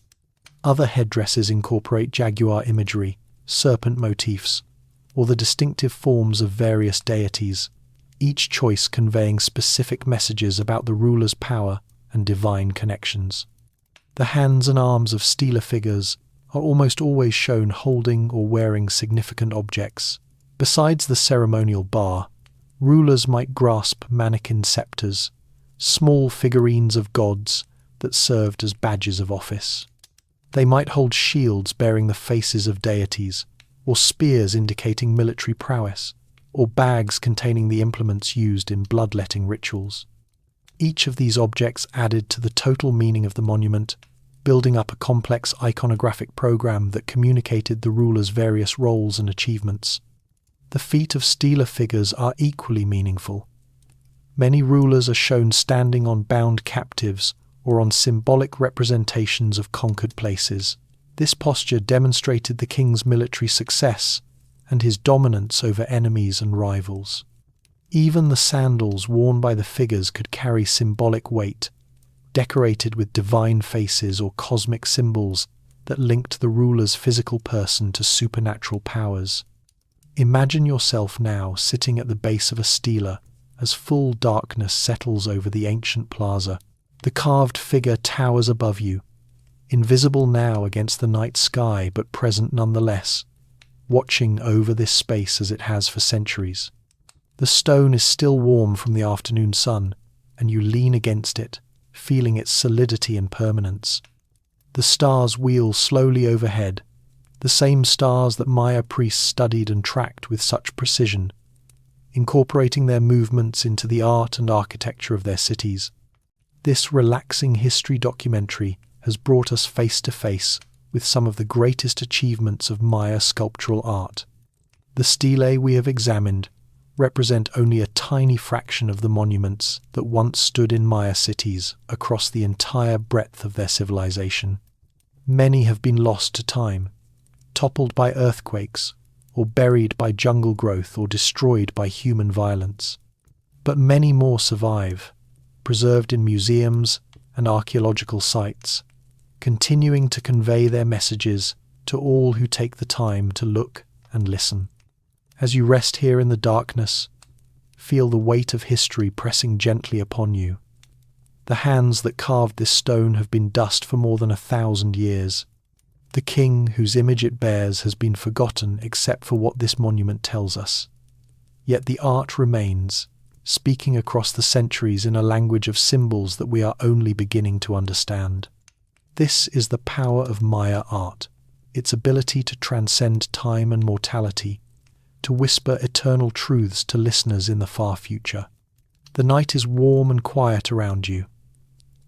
Other headdresses incorporate jaguar imagery, serpent motifs, or the distinctive forms of various deities, each choice conveying specific messages about the ruler's power and divine connections. The hands and arms of stela figures are almost always shown holding or wearing significant objects. Besides the ceremonial bar, rulers might grasp mannequin scepters, small figurines of gods that served as badges of office. They might hold shields bearing the faces of deities, or spears indicating military prowess, or bags containing the implements used in bloodletting rituals. Each of these objects added to the total meaning of the monument, building up a complex iconographic program that communicated the ruler's various roles and achievements. The feet of stela figures are equally meaningful. Many rulers are shown standing on bound captives or on symbolic representations of conquered places. This posture demonstrated the king's military success and his dominance over enemies and rivals. Even the sandals worn by the figures could carry symbolic weight, decorated with divine faces or cosmic symbols that linked the ruler's physical person to supernatural powers. Imagine yourself now sitting at the base of a stela as full darkness settles over the ancient plaza. The carved figure towers above you, invisible now against the night sky but present nonetheless, watching over this space as it has for centuries. The stone is still warm from the afternoon sun, and you lean against it, feeling its solidity and permanence. The stars wheel slowly overhead, the same stars that Maya priests studied and tracked with such precision, incorporating their movements into the art and architecture of their cities. This relaxing history documentary has brought us face to face with some of the greatest achievements of Maya sculptural art. The stelae we have examined represent only a tiny fraction of the monuments that once stood in Maya cities across the entire breadth of their civilization. Many have been lost to time, toppled by earthquakes, or buried by jungle growth or destroyed by human violence. But many more survive, preserved in museums and archaeological sites, continuing to convey their messages to all who take the time to look and listen. As you rest here in the darkness, feel the weight of history pressing gently upon you. The hands that carved this stone have been dust for more than 1,000 years. The king whose image it bears has been forgotten except for what this monument tells us. Yet the art remains, speaking across the centuries in a language of symbols that we are only beginning to understand. This is the power of Maya art, its ability to transcend time and mortality, to whisper eternal truths to listeners in the far future. The night is warm and quiet around you.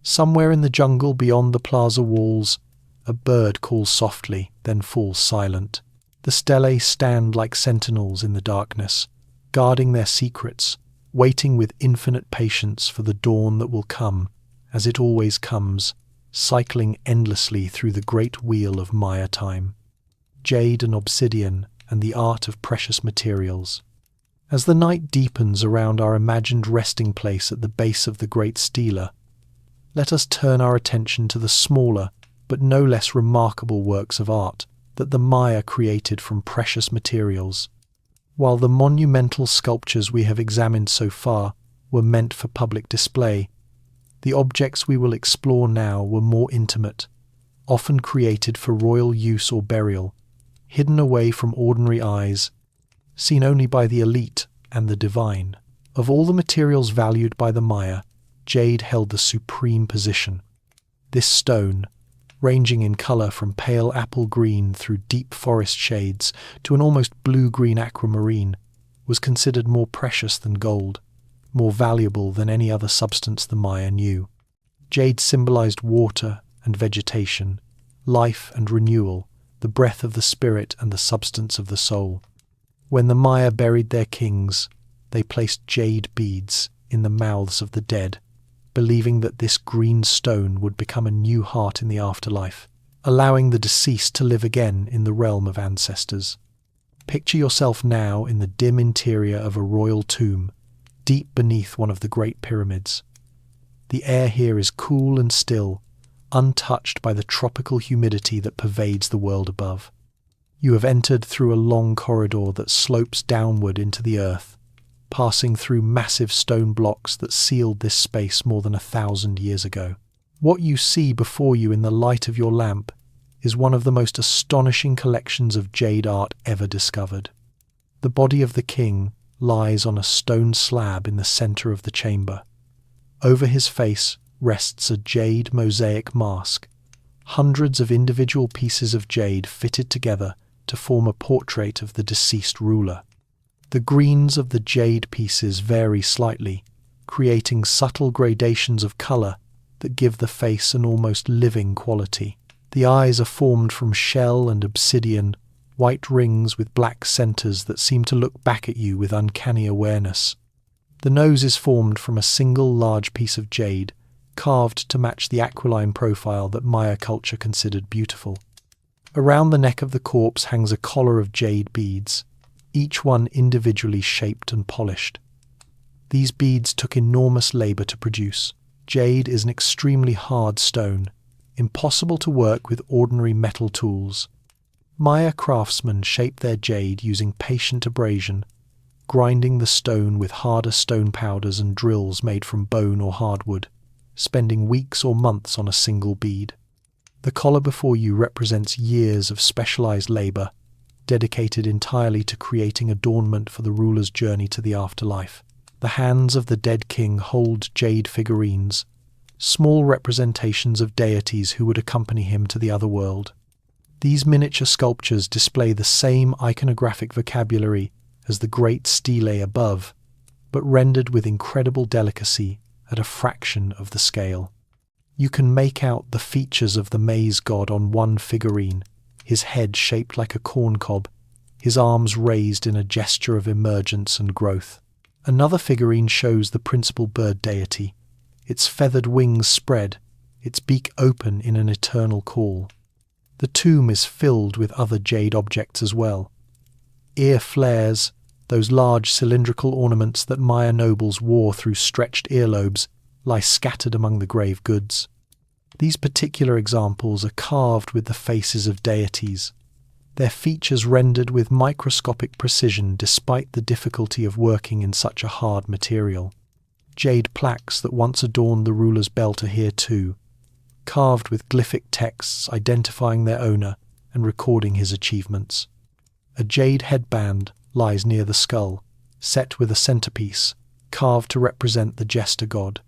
Somewhere in the jungle beyond the plaza walls, a bird calls softly, then falls silent. The stelae stand like sentinels in the darkness, guarding their secrets, waiting with infinite patience for the dawn that will come, as it always comes, cycling endlessly through the great wheel of Maya time. Jade and obsidian, and the art of precious materials. As the night deepens around our imagined resting place at the base of the great stela, let us turn our attention to the smaller but no less remarkable works of art that the Maya created from precious materials. While the monumental sculptures we have examined so far were meant for public display, the objects we will explore now were more intimate, often created for royal use or burial, hidden away from ordinary eyes, seen only by the elite and the divine. Of all the materials valued by the Maya, jade held the supreme position. This stone, ranging in colour from pale apple green through deep forest shades to an almost blue-green aquamarine, was considered more precious than gold, more valuable than any other substance the Maya knew. Jade symbolised water and vegetation, life and renewal, the breath of the spirit and the substance of the soul. When the Maya buried their kings, they placed jade beads in the mouths of the dead, believing that this green stone would become a new heart in the afterlife, allowing the deceased to live again in the realm of ancestors. Picture yourself now in the dim interior of a royal tomb, deep beneath one of the great pyramids. The air here is cool and still, untouched by the tropical humidity that pervades the world above. You have entered through a long corridor that slopes downward into the earth, passing through massive stone blocks that sealed this space more than 1,000 years ago. What you see before you in the light of your lamp is one of the most astonishing collections of jade art ever discovered. The body of the king lies on a stone slab in the centre of the chamber. Over his face rests a jade mosaic mask, hundreds of individual pieces of jade fitted together to form a portrait of the deceased ruler. The greens of the jade pieces vary slightly, creating subtle gradations of colour that give the face an almost living quality. The eyes are formed from shell and obsidian, white rings with black centres that seem to look back at you with uncanny awareness. The nose is formed from a single large piece of jade, carved to match the aquiline profile that Maya culture considered beautiful. Around the neck of the corpse hangs a collar of jade beads, each one individually shaped and polished. These beads took enormous labor to produce. Jade is an extremely hard stone, impossible to work with ordinary metal tools. Maya craftsmen shaped their jade using patient abrasion, grinding the stone with harder stone powders and drills made from bone or hardwood, spending weeks or months on a single bead. The collar before you represents years of specialized labor, dedicated entirely to creating adornment for the ruler's journey to the afterlife. The hands of the dead king hold jade figurines, small representations of deities who would accompany him to the other world. These miniature sculptures display the same iconographic vocabulary as the great stelae above, but rendered with incredible delicacy at a fraction of the scale. You can make out the features of the maize god on one figurine, his head shaped like a corn cob, his arms raised in a gesture of emergence and growth. Another figurine shows the principal bird deity, its feathered wings spread, its beak open in an eternal call. The tomb is filled with other jade objects as well. Ear flares, those large cylindrical ornaments that Maya nobles wore through stretched earlobes, lie scattered among the grave goods. These particular examples are carved with the faces of deities, their features rendered with microscopic precision despite the difficulty of working in such a hard material. Jade plaques that once adorned the ruler's belt are here too, carved with glyphic texts identifying their owner and recording his achievements. A jade headband lies near the skull, set with a centerpiece, carved to represent the jester god,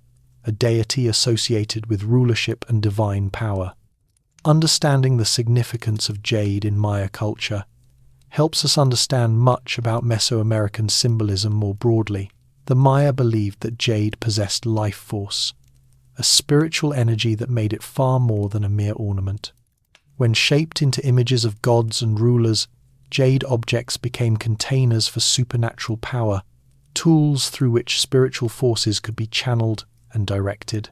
a deity associated with rulership and divine power. Understanding the significance of jade in Maya culture helps us understand much about Mesoamerican symbolism more broadly. The Maya believed that jade possessed life force, a spiritual energy that made it far more than a mere ornament. When shaped into images of gods and rulers, jade objects became containers for supernatural power, tools through which spiritual forces could be channeled and directed.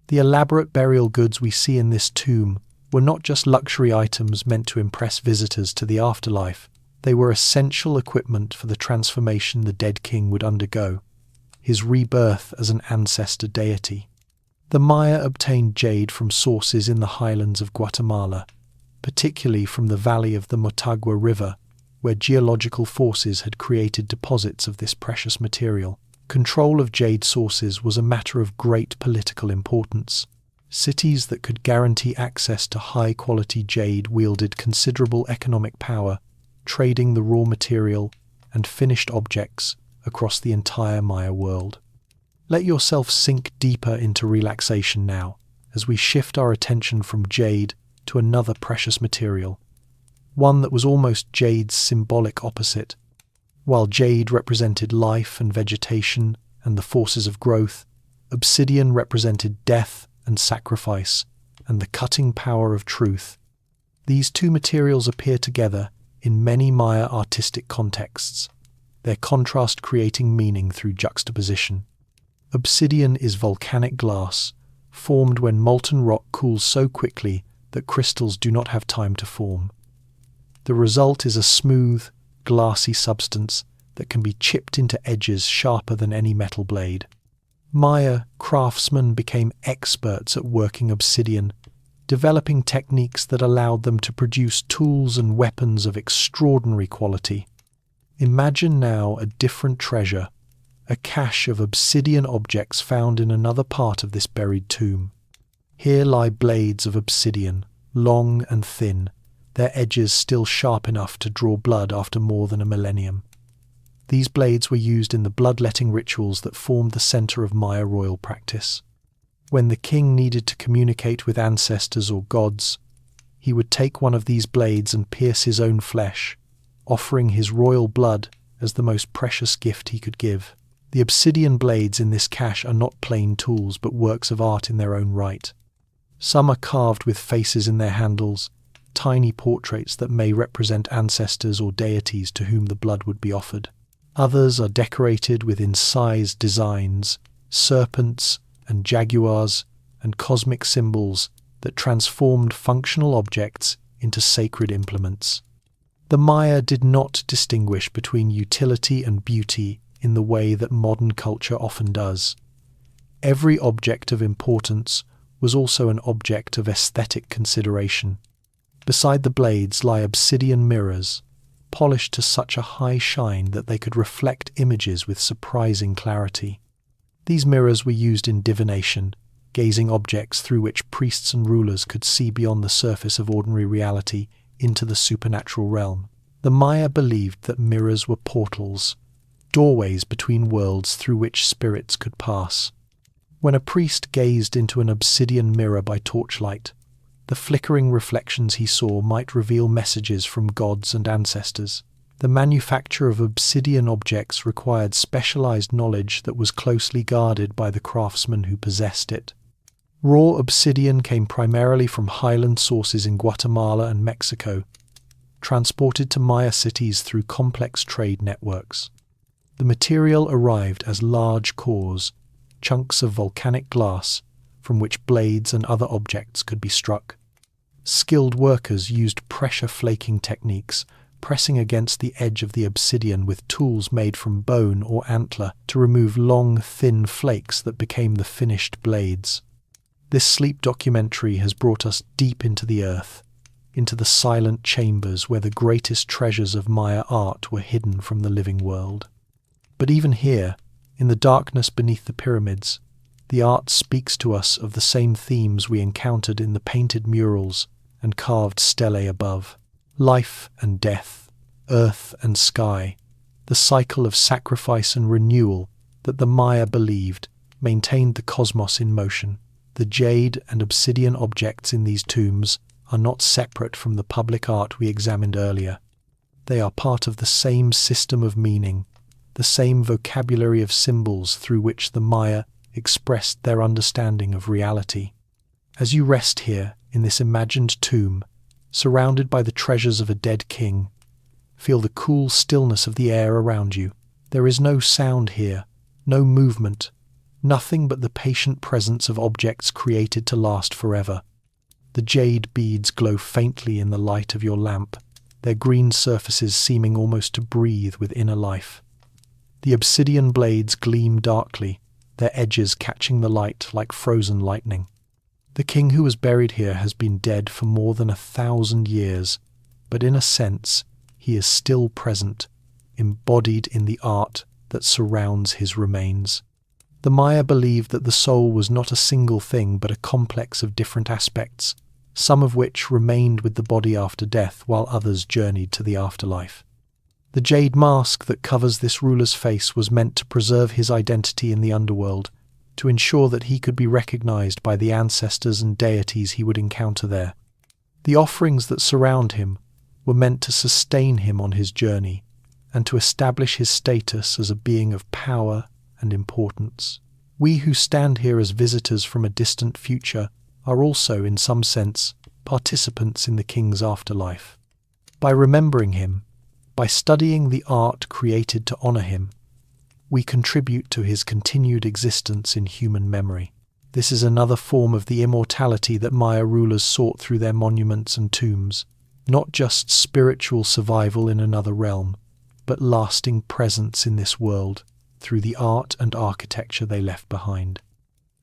The elaborate burial goods we see in this tomb were not just luxury items meant to impress visitors to the afterlife. They were essential equipment for the transformation the dead king would undergo, his rebirth as an ancestor deity. The Maya obtained jade from sources in the highlands of Guatemala, particularly from the valley of the Motagua River, where geological forces had created deposits of this precious material. Control of jade sources was a matter of great political importance. Cities that could guarantee access to high-quality jade wielded considerable economic power, trading the raw material and finished objects across the entire Maya world. Let yourself sink deeper into relaxation now, as we shift our attention from jade to another precious material, one that was almost jade's symbolic opposite. While jade represented life and vegetation and the forces of growth, obsidian represented death and sacrifice and the cutting power of truth. These two materials appear together in many Maya artistic contexts, their contrast creating meaning through juxtaposition. Obsidian is volcanic glass, formed when molten rock cools so quickly that crystals do not have time to form. The result is a smooth, glassy substance that can be chipped into edges sharper than any metal blade. Maya craftsmen became experts at working obsidian, developing techniques that allowed them to produce tools and weapons of extraordinary quality. Imagine now a different treasure, a cache of obsidian objects found in another part of this buried tomb. Here lie blades of obsidian, long and thin, their edges still sharp enough to draw blood after more than a millennium. These blades were used in the bloodletting rituals that formed the center of Maya royal practice. When the king needed to communicate with ancestors or gods, he would take one of these blades and pierce his own flesh, offering his royal blood as the most precious gift he could give. The obsidian blades in this cache are not plain tools but works of art in their own right. Some are carved with faces in their handles, tiny portraits that may represent ancestors or deities to whom the blood would be offered. Others are decorated with incised designs, serpents and jaguars and cosmic symbols that transformed functional objects into sacred implements. The Maya did not distinguish between utility and beauty in the way that modern culture often does. Every object of importance was also an object of aesthetic consideration. Beside the blades lie obsidian mirrors, polished to such a high shine that they could reflect images with surprising clarity. These mirrors were used in divination, gazing objects through which priests and rulers could see beyond the surface of ordinary reality into the supernatural realm. The Maya believed that mirrors were portals, doorways between worlds through which spirits could pass. When a priest gazed into an obsidian mirror by torchlight, the flickering reflections he saw might reveal messages from gods and ancestors. The manufacture of obsidian objects required specialized knowledge that was closely guarded by the craftsmen who possessed it. Raw obsidian came primarily from highland sources in Guatemala and Mexico, transported to Maya cities through complex trade networks. The material arrived as large cores, chunks of volcanic glass from which blades and other objects could be struck. Skilled workers used pressure flaking techniques, pressing against the edge of the obsidian with tools made from bone or antler to remove long, thin flakes that became the finished blades. This sleep documentary has brought us deep into the earth, into the silent chambers where the greatest treasures of Maya art were hidden from the living world. But even here, in the darkness beneath the pyramids, the art speaks to us of the same themes we encountered in the painted murals and carved stelae above. Life and death, earth and sky, the cycle of sacrifice and renewal that the Maya believed maintained the cosmos in motion. The jade and obsidian objects in these tombs are not separate from the public art we examined earlier. They are part of the same system of meaning, the same vocabulary of symbols through which the Maya expressed their understanding of reality. As you rest here in this imagined tomb, surrounded by the treasures of a dead king, feel the cool stillness of the air around you. There is no sound here, no movement, nothing but the patient presence of objects created to last forever. The jade beads glow faintly in the light of your lamp, their green surfaces seeming almost to breathe with inner life. The obsidian blades gleam darkly, their edges catching the light like frozen lightning. The king who was buried here has been dead for more than 1,000 years, but in a sense, he is still present, embodied in the art that surrounds his remains. The Maya believed that the soul was not a single thing but a complex of different aspects, some of which remained with the body after death while others journeyed to the afterlife. The jade mask that covers this ruler's face was meant to preserve his identity in the underworld, to ensure that he could be recognized by the ancestors and deities he would encounter there. The offerings that surround him were meant to sustain him on his journey and to establish his status as a being of power and importance. We who stand here as visitors from a distant future are also, in some sense, participants in the king's afterlife. By remembering him, by studying the art created to honor him, we contribute to his continued existence in human memory. This is another form of the immortality that Maya rulers sought through their monuments and tombs, not just spiritual survival in another realm, but lasting presence in this world through the art and architecture they left behind.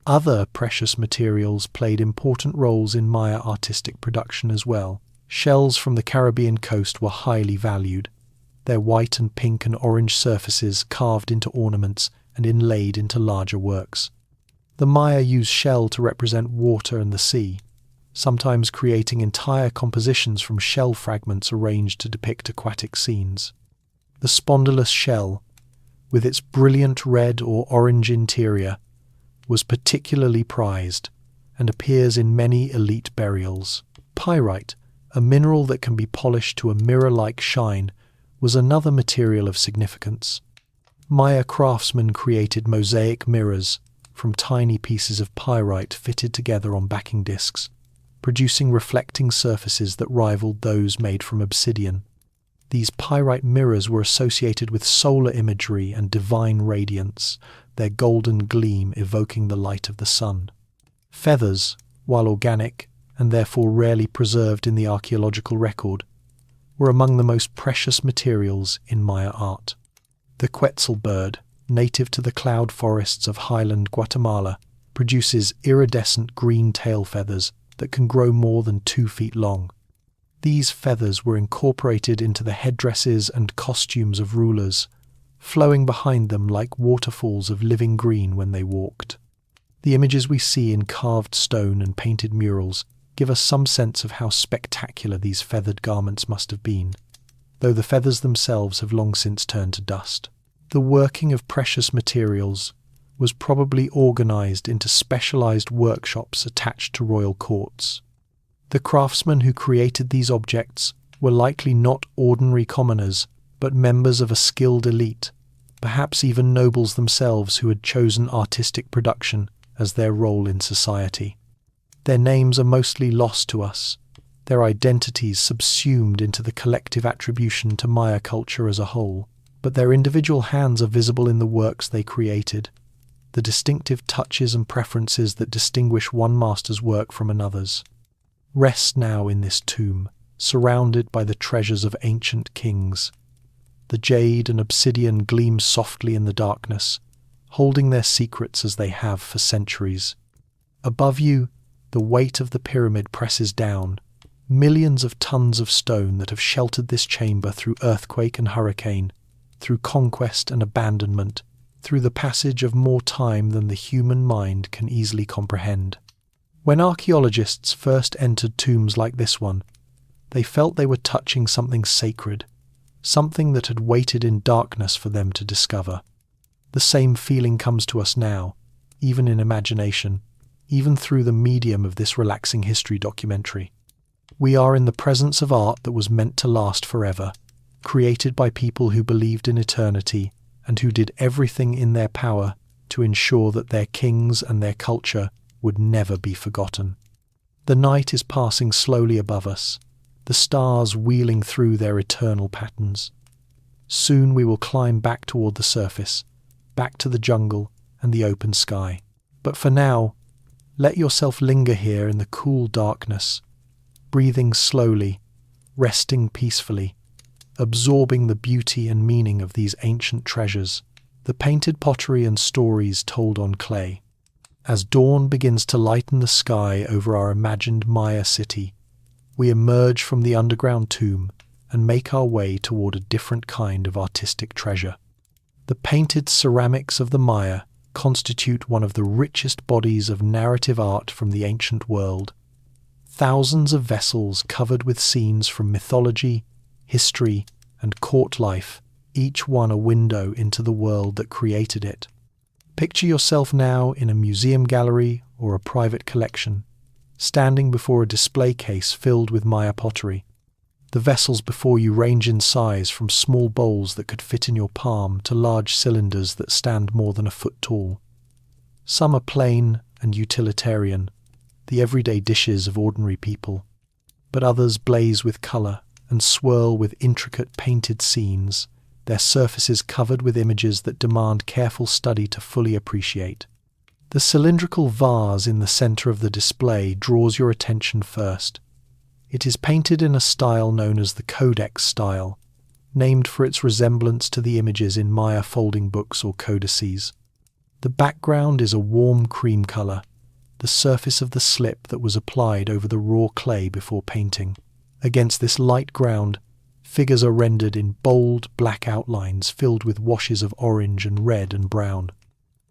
Other precious materials played important roles in Maya artistic production as well. Shells from the Caribbean coast were highly valued, their white and pink and orange surfaces carved into ornaments and inlaid into larger works. The Maya used shell to represent water and the sea, sometimes creating entire compositions from shell fragments arranged to depict aquatic scenes. The spondylus shell, with its brilliant red or orange interior, was particularly prized and appears in many elite burials. Pyrite, a mineral that can be polished to a mirror-like shine, was another material of significance. Maya craftsmen created mosaic mirrors from tiny pieces of pyrite fitted together on backing discs, producing reflecting surfaces that rivaled those made from obsidian. These pyrite mirrors were associated with solar imagery and divine radiance, their golden gleam evoking the light of the sun. Feathers, while organic and therefore rarely preserved in the archaeological record, were among the most precious materials in Maya art. The quetzal bird, native to the cloud forests of highland Guatemala, produces iridescent green tail feathers that can grow more than 2 feet long. These feathers were incorporated into the headdresses and costumes of rulers, flowing behind them like waterfalls of living green when they walked. The images we see in carved stone and painted murals give us some sense of how spectacular these feathered garments must have been, though the feathers themselves have long since turned to dust. The working of precious materials was probably organized into specialized workshops attached to royal courts. The craftsmen who created these objects were likely not ordinary commoners, but members of a skilled elite, perhaps even nobles themselves who had chosen artistic production as their role in society. Their names are mostly lost to us, their identities subsumed into the collective attribution to Maya culture as a whole, but their individual hands are visible in the works they created, the distinctive touches and preferences that distinguish one master's work from another's. Rest now in this tomb, surrounded by the treasures of ancient kings. The jade and obsidian gleam softly in the darkness, holding their secrets as they have for centuries. Above you, the weight of the pyramid presses down, millions of tons of stone that have sheltered this chamber through earthquake and hurricane, through conquest and abandonment, through the passage of more time than the human mind can easily comprehend. When archaeologists first entered tombs like this one, they felt they were touching something sacred, something that had waited in darkness for them to discover. The same feeling comes to us now, even in imagination, even through the medium of this relaxing history documentary. We are in the presence of art that was meant to last forever, created by people who believed in eternity and who did everything in their power to ensure that their kings and their culture would never be forgotten. The night is passing slowly above us, the stars wheeling through their eternal patterns. Soon we will climb back toward the surface, back to the jungle and the open sky. But for now, let yourself linger here in the cool darkness, breathing slowly, resting peacefully, absorbing the beauty and meaning of these ancient treasures, the painted pottery and stories told on clay. As dawn begins to lighten the sky over our imagined Maya city, we emerge from the underground tomb and make our way toward a different kind of artistic treasure. The painted ceramics of the Maya constitute one of the richest bodies of narrative art from the ancient world. Thousands of vessels covered with scenes from mythology, history, and court life, each one a window into the world that created it. Picture yourself now in a museum gallery or a private collection, standing before a display case filled with Maya pottery. The vessels before you range in size from small bowls that could fit in your palm to large cylinders that stand more than a foot tall. Some are plain and utilitarian, the everyday dishes of ordinary people, but others blaze with colour and swirl with intricate painted scenes, their surfaces covered with images that demand careful study to fully appreciate. The cylindrical vase in the centre of the display draws your attention first. It is painted in a style known as the codex style, named for its resemblance to the images in Maya folding books or codices. The background is a warm cream colour, the surface of the slip that was applied over the raw clay before painting. Against this light ground, figures are rendered in bold black outlines filled with washes of orange and red and brown.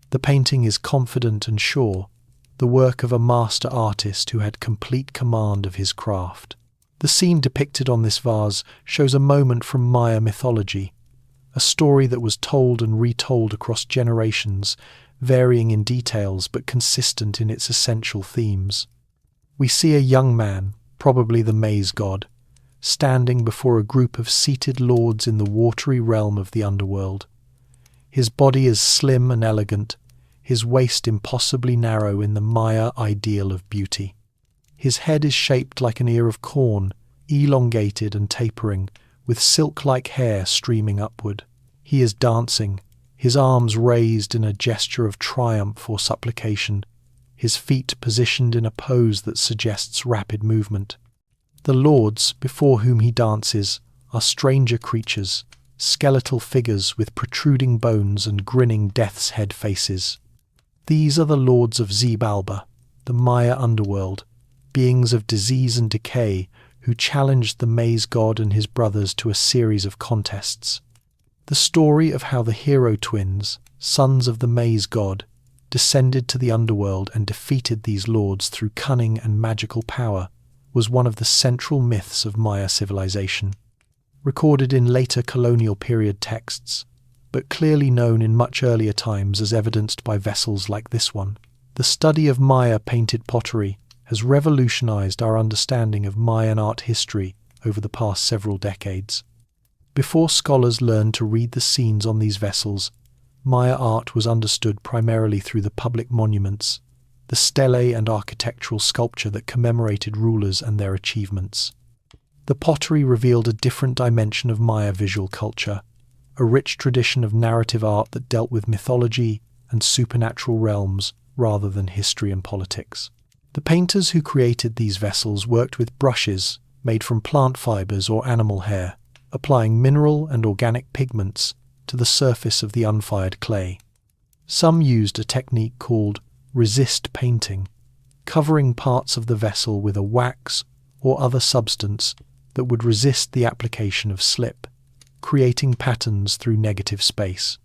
The painting is confident and sure, the work of a master artist who had complete command of his craft. The scene depicted on this vase shows a moment from Maya mythology, a story that was told and retold across generations, varying in details but consistent in its essential themes. We see a young man, probably the maize god, standing before a group of seated lords in the watery realm of the underworld. His body is slim and elegant, his waist impossibly narrow in the Maya ideal of beauty. His head is shaped like an ear of corn, elongated and tapering, with silk-like hair streaming upward. He is dancing, his arms raised in a gesture of triumph or supplication, his feet positioned in a pose that suggests rapid movement. The lords, before whom he dances, are stranger creatures, skeletal figures with protruding bones and grinning death's head faces. These are the lords of Xibalba, the Maya underworld, beings of disease and decay who challenged the maze god and his brothers to a series of contests. The story of how the hero twins, sons of the maze god, descended to the underworld and defeated these lords through cunning and magical power was one of the central myths of Maya civilization. Recorded in later colonial period texts, but clearly known in much earlier times as evidenced by vessels like this one. The study of Maya painted pottery has revolutionized our understanding of Mayan art history over the past several decades. Before scholars learned to read the scenes on these vessels, Maya art was understood primarily through the public monuments, the stelae and architectural sculpture that commemorated rulers and their achievements. The pottery revealed a different dimension of Maya visual culture, a rich tradition of narrative art that dealt with mythology and supernatural realms rather than history and politics. The painters who created these vessels worked with brushes made from plant fibers or animal hair, applying mineral and organic pigments to the surface of the unfired clay. Some used a technique called resist painting, covering parts of the vessel with a wax or other substance that would resist the application of slip, creating patterns through negative space.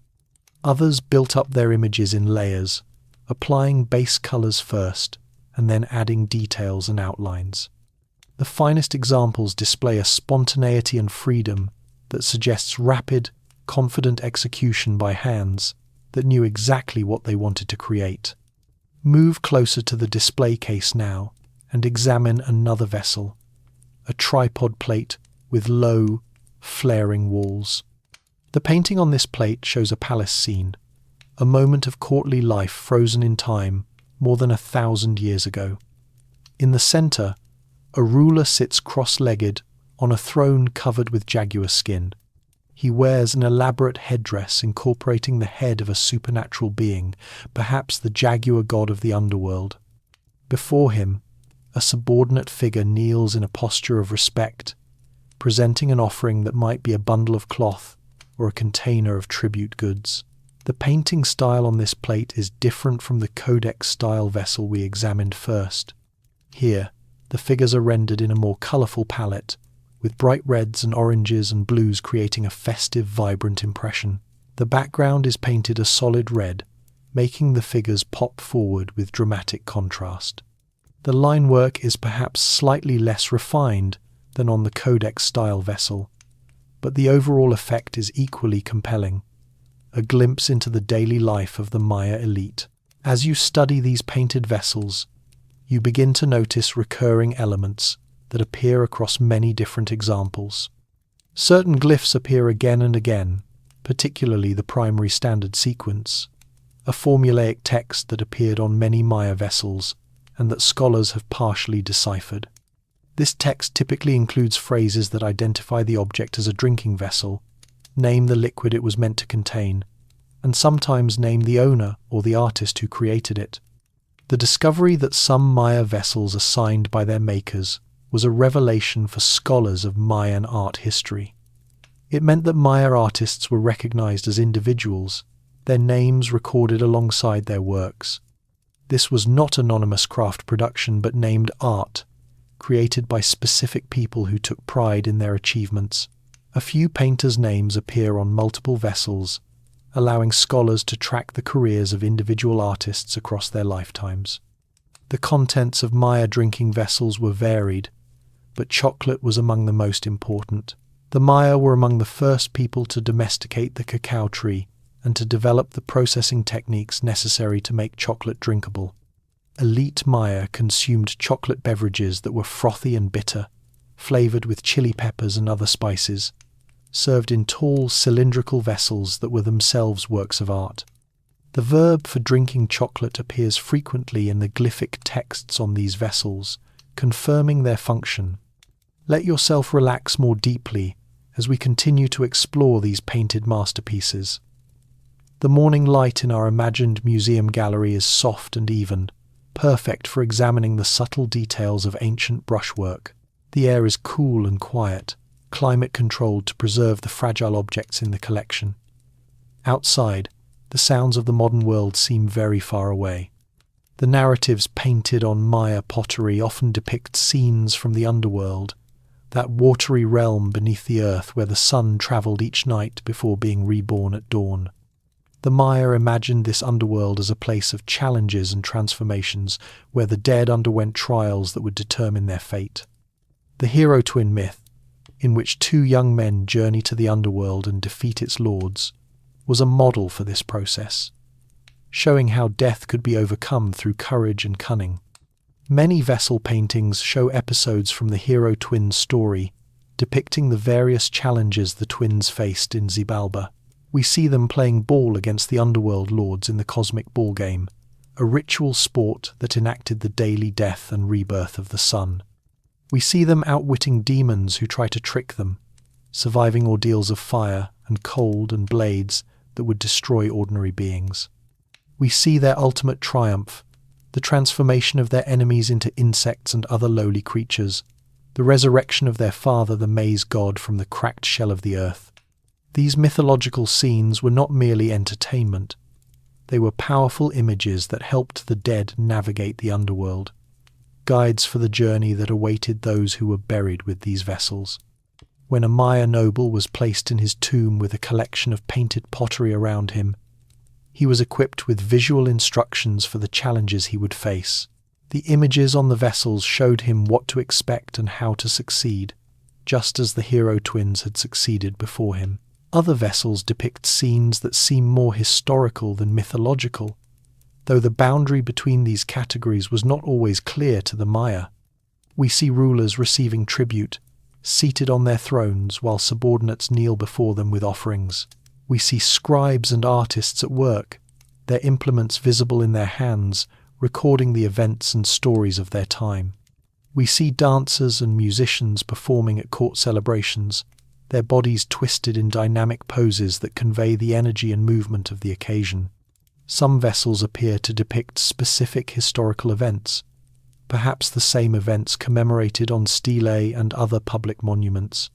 Others built up their images in layers, applying base colors first and then adding details and outlines. The finest examples display a spontaneity and freedom that suggests rapid, confident execution by hands that knew exactly what they wanted to create. Move closer to the display case now and examine another vessel, a tripod plate with low, flaring walls. The painting on this plate shows a palace scene, a moment of courtly life frozen in time more than 1,000 years ago. In the center, a ruler sits cross-legged on a throne covered with jaguar skin. He wears an elaborate headdress incorporating the head of a supernatural being, perhaps the jaguar god of the underworld. Before him, a subordinate figure kneels in a posture of respect, presenting an offering that might be a bundle of cloth or a container of tribute goods. The painting style on this plate is different from the codex-style vessel we examined first. Here, the figures are rendered in a more colourful palette, with bright reds and oranges and blues creating a festive, vibrant impression. The background is painted a solid red, making the figures pop forward with dramatic contrast. The line work is perhaps slightly less refined than on the codex-style vessel, but the overall effect is equally compelling, a glimpse into the daily life of the Maya elite. As you study these painted vessels, you begin to notice recurring elements that appear across many different examples. Certain glyphs appear again and again, particularly the primary standard sequence, a formulaic text that appeared on many Maya vessels and that scholars have partially deciphered. This text typically includes phrases that identify the object as a drinking vessel, name the liquid it was meant to contain, and sometimes name the owner or the artist who created it. The discovery that some Maya vessels are signed by their makers was a revelation for scholars of Mayan art history. It meant that Maya artists were recognized as individuals, their names recorded alongside their works. This was not anonymous craft production but named art, created by specific people who took pride in their achievements. A few painters' names appear on multiple vessels, allowing scholars to track the careers of individual artists across their lifetimes. The contents of Maya drinking vessels were varied, but chocolate was among the most important. The Maya were among the first people to domesticate the cacao tree and to develop the processing techniques necessary to make chocolate drinkable. Elite Maya consumed chocolate beverages that were frothy and bitter, flavored with chili peppers and other spices, served in tall cylindrical vessels that were themselves works of art. The verb for drinking chocolate appears frequently in the glyphic texts on these vessels, confirming their function. Let yourself relax more deeply as we continue to explore these painted masterpieces. The morning light in our imagined museum gallery is soft and even, perfect for examining the subtle details of ancient brushwork. The air is cool and quiet, climate-controlled to preserve the fragile objects in the collection. Outside, the sounds of the modern world seem very far away. The narratives painted on Maya pottery often depict scenes from the underworld, that watery realm beneath the earth where the sun travelled each night before being reborn at dawn. The Maya imagined this underworld as a place of challenges and transformations, where the dead underwent trials that would determine their fate. The hero twin myth, in which two young men journey to the underworld and defeat its lords, was a model for this process, showing how death could be overcome through courage and cunning. Many vessel paintings show episodes from the hero twins' story, depicting the various challenges the twins faced in Xibalba. We see them playing ball against the underworld lords in the cosmic ball game, a ritual sport that enacted the daily death and rebirth of the sun. We see them outwitting demons who try to trick them, surviving ordeals of fire and cold and blades that would destroy ordinary beings. We see their ultimate triumph, the transformation of their enemies into insects and other lowly creatures, the resurrection of their father, the maize god, from the cracked shell of the earth. These mythological scenes were not merely entertainment. They were powerful images that helped the dead navigate the underworld, guides for the journey that awaited those who were buried with these vessels. When a Maya noble was placed in his tomb with a collection of painted pottery around him, he was equipped with visual instructions for the challenges he would face. The images on the vessels showed him what to expect and how to succeed, just as the hero twins had succeeded before him. Other vessels depict scenes that seem more historical than mythological, though the boundary between these categories was not always clear to the Maya. We see rulers receiving tribute, seated on their thrones while subordinates kneel before them with offerings. We see scribes and artists at work, their implements visible in their hands, recording the events and stories of their time. We see dancers and musicians performing at court celebrations, their bodies twisted in dynamic poses that convey the energy and movement of the occasion. Some vessels appear to depict specific historical events, perhaps the same events commemorated on stelae and other public monuments.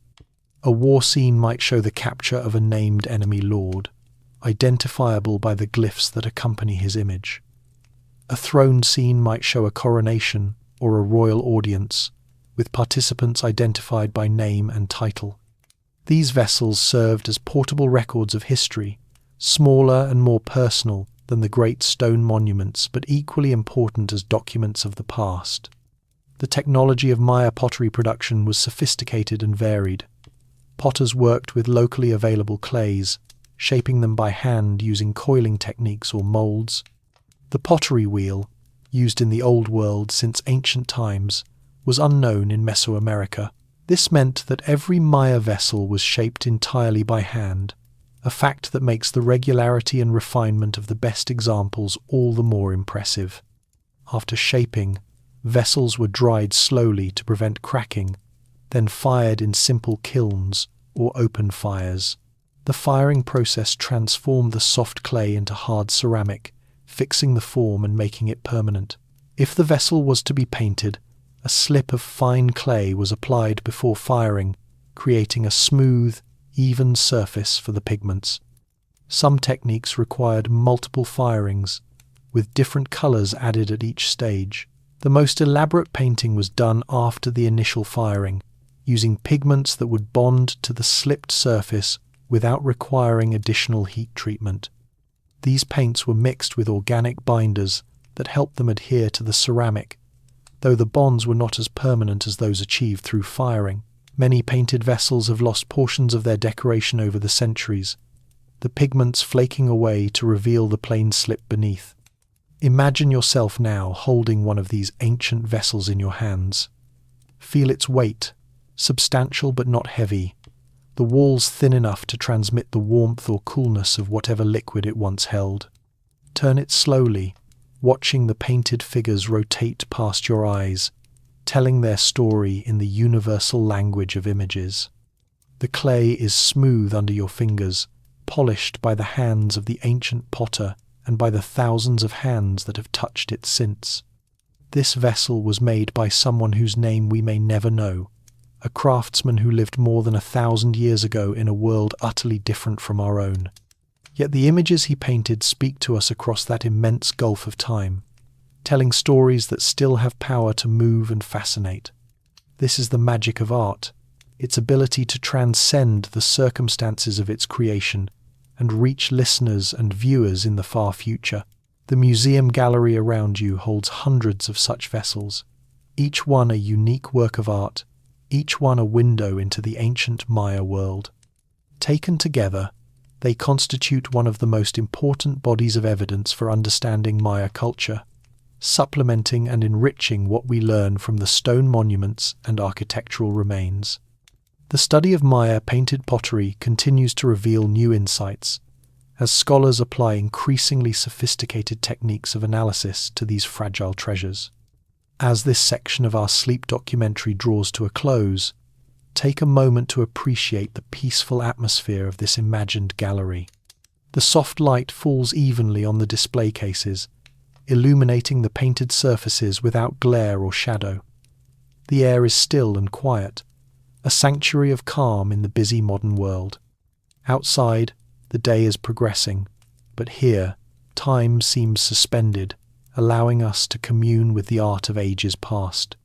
A war scene might show the capture of a named enemy lord, identifiable by the glyphs that accompany his image. A throne scene might show a coronation or a royal audience, with participants identified by name and title. These vessels served as portable records of history, smaller and more personal than the great stone monuments, but equally important as documents of the past. The technology of Maya pottery production was sophisticated and varied. Potters worked with locally available clays, shaping them by hand using coiling techniques or molds. The pottery wheel, used in the Old World since ancient times, was unknown in Mesoamerica. This meant that every Maya vessel was shaped entirely by hand, a fact that makes the regularity and refinement of the best examples all the more impressive. After shaping, vessels were dried slowly to prevent cracking, then fired in simple kilns or open fires. The firing process transformed the soft clay into hard ceramic, fixing the form and making it permanent. If the vessel was to be painted, a slip of fine clay was applied before firing, creating a smooth, even surface for the pigments. Some techniques required multiple firings, with different colours added at each stage. The most elaborate painting was done after the initial firing, using pigments that would bond to the slipped surface without requiring additional heat treatment. These paints were mixed with organic binders that helped them adhere to the ceramic, though the bonds were not as permanent as those achieved through firing. Many painted vessels have lost portions of their decoration over the centuries, the pigments flaking away to reveal the plain slip beneath. Imagine yourself now holding one of these ancient vessels in your hands. Feel its weight, substantial but not heavy, the walls thin enough to transmit the warmth or coolness of whatever liquid it once held. Turn it slowly, watching the painted figures rotate past your eyes, telling their story in the universal language of images. The clay is smooth under your fingers, polished by the hands of the ancient potter and by the thousands of hands that have touched it since. This vessel was made by someone whose name we may never know, a craftsman who lived more than 1,000 years ago in a world utterly different from our own. Yet the images he painted speak to us across that immense gulf of time, telling stories that still have power to move and fascinate. This is the magic of art, its ability to transcend the circumstances of its creation and reach listeners and viewers in the far future. The museum gallery around you holds hundreds of such vessels, each one a unique work of art, each one a window into the ancient Maya world. Taken together, they constitute one of the most important bodies of evidence for understanding Maya culture, supplementing and enriching what we learn from the stone monuments and architectural remains. The study of Maya painted pottery continues to reveal new insights, as scholars apply increasingly sophisticated techniques of analysis to these fragile treasures. As this section of our sleep documentary draws to a close, take a moment to appreciate the peaceful atmosphere of this imagined gallery. The soft light falls evenly on the display cases, illuminating the painted surfaces without glare or shadow. The air is still and quiet, a sanctuary of calm in the busy modern world. Outside, the day is progressing, but here, time seems suspended, allowing us to commune with the art of ages past.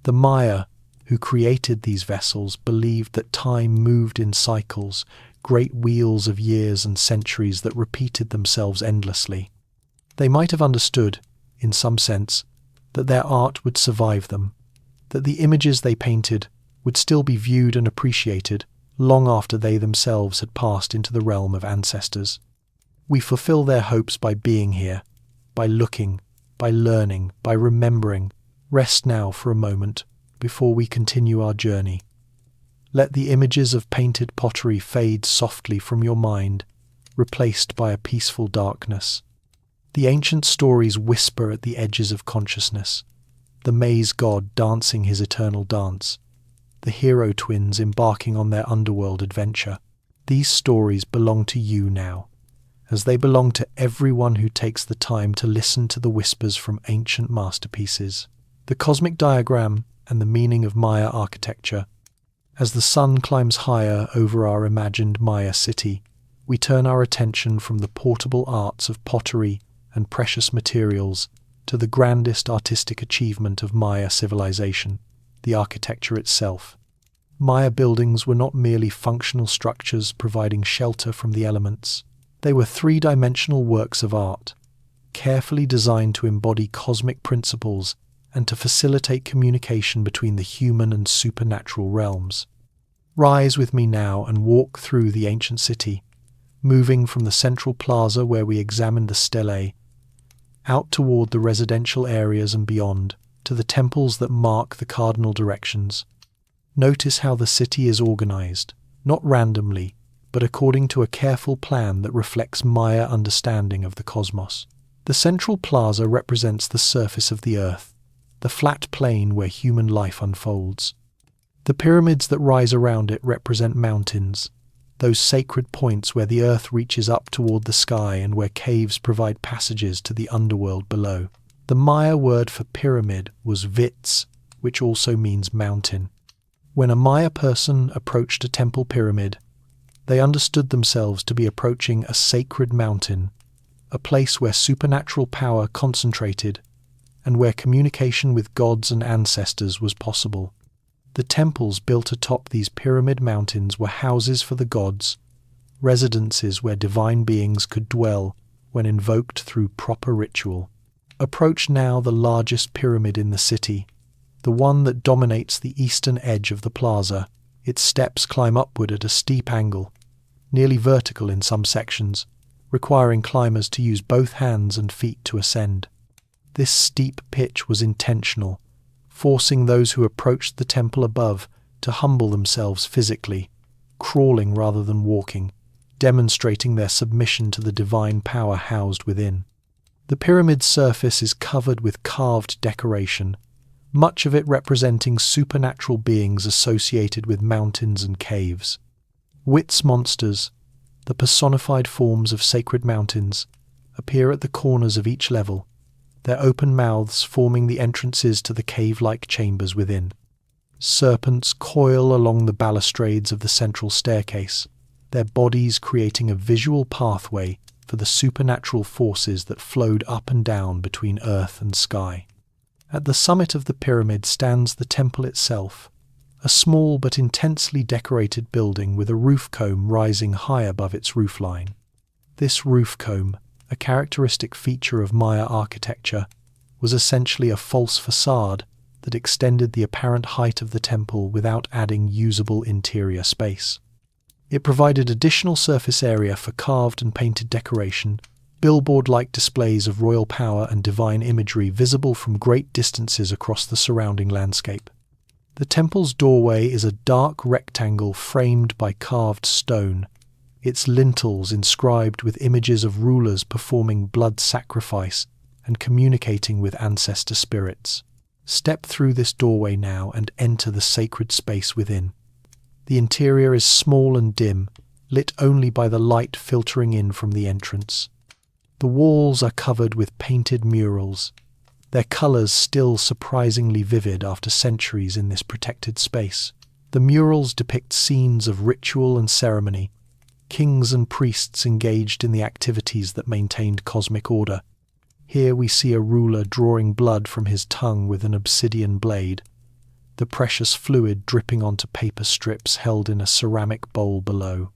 The Maya, who created these vessels, believed that time moved in cycles, great wheels of years and centuries that repeated themselves endlessly. They might have understood, in some sense, that their art would survive them, that the images they painted would still be viewed and appreciated long after they themselves had passed into the realm of ancestors. We fulfill their hopes by being here, by looking, by learning, by remembering. Rest now for a moment before we continue our journey. Let the images of painted pottery fade softly from your mind, replaced by a peaceful darkness. The ancient stories whisper at the edges of consciousness, the maize god dancing his eternal dance, the hero twins embarking on their underworld adventure. These stories belong to you now, as they belong to everyone who takes the time to listen to the whispers from ancient masterpieces. The cosmic diagram and the meaning of Maya architecture. As the sun climbs higher over our imagined Maya city, we turn our attention from the portable arts of pottery and precious materials to the grandest artistic achievement of Maya civilization, the architecture itself. Maya buildings were not merely functional structures providing shelter from the elements. They were three-dimensional works of art, carefully designed to embody cosmic principles and to facilitate communication between the human and supernatural realms. Rise with me now and walk through the ancient city, moving from the central plaza where we examined the stelae, out toward the residential areas and beyond, to the temples that mark the cardinal directions. Notice how the city is organized, not randomly, but according to a careful plan that reflects Maya understanding of the cosmos. The central plaza represents the surface of the earth, the flat plain where human life unfolds. The pyramids that rise around it represent mountains, those sacred points where the earth reaches up toward the sky and where caves provide passages to the underworld below. The Maya word for pyramid was vits, which also means mountain. When a Maya person approached a temple pyramid, they understood themselves to be approaching a sacred mountain, a place where supernatural power concentrated and where communication with gods and ancestors was possible. The temples built atop these pyramid mountains were houses for the gods, residences where divine beings could dwell when invoked through proper ritual. Approach now the largest pyramid in the city, the one that dominates the eastern edge of the plaza. Its steps climb upward at a steep angle, nearly vertical in some sections, requiring climbers to use both hands and feet to ascend. This steep pitch was intentional, forcing those who approached the temple above to humble themselves physically, crawling rather than walking, demonstrating their submission to the divine power housed within. The pyramid's surface is covered with carved decoration, much of it representing supernatural beings associated with mountains and caves. Wits monsters, the personified forms of sacred mountains, appear at the corners of each level, their open mouths forming the entrances to the cave-like chambers within. Serpents coil along the balustrades of the central staircase, their bodies creating a visual pathway for the supernatural forces that flowed up and down between earth and sky. At the summit of the pyramid stands the temple itself, a small but intensely decorated building with a roof comb rising high above its roofline. This roof comb, a characteristic feature of Maya architecture, was essentially a false facade that extended the apparent height of the temple without adding usable interior space. It provided additional surface area for carved and painted decoration, billboard-like displays of royal power and divine imagery visible from great distances across the surrounding landscape. The temple's doorway is a dark rectangle framed by carved stone, its lintels inscribed with images of rulers performing blood sacrifice and communicating with ancestor spirits. Step through this doorway now and enter the sacred space within. The interior is small and dim, lit only by the light filtering in from the entrance. The walls are covered with painted murals, their colours still surprisingly vivid after centuries in this protected space. The murals depict scenes of ritual and ceremony, kings and priests engaged in the activities that maintained cosmic order. Here we see a ruler drawing blood from his tongue with an obsidian blade, the precious fluid dripping onto paper strips held in a ceramic bowl below.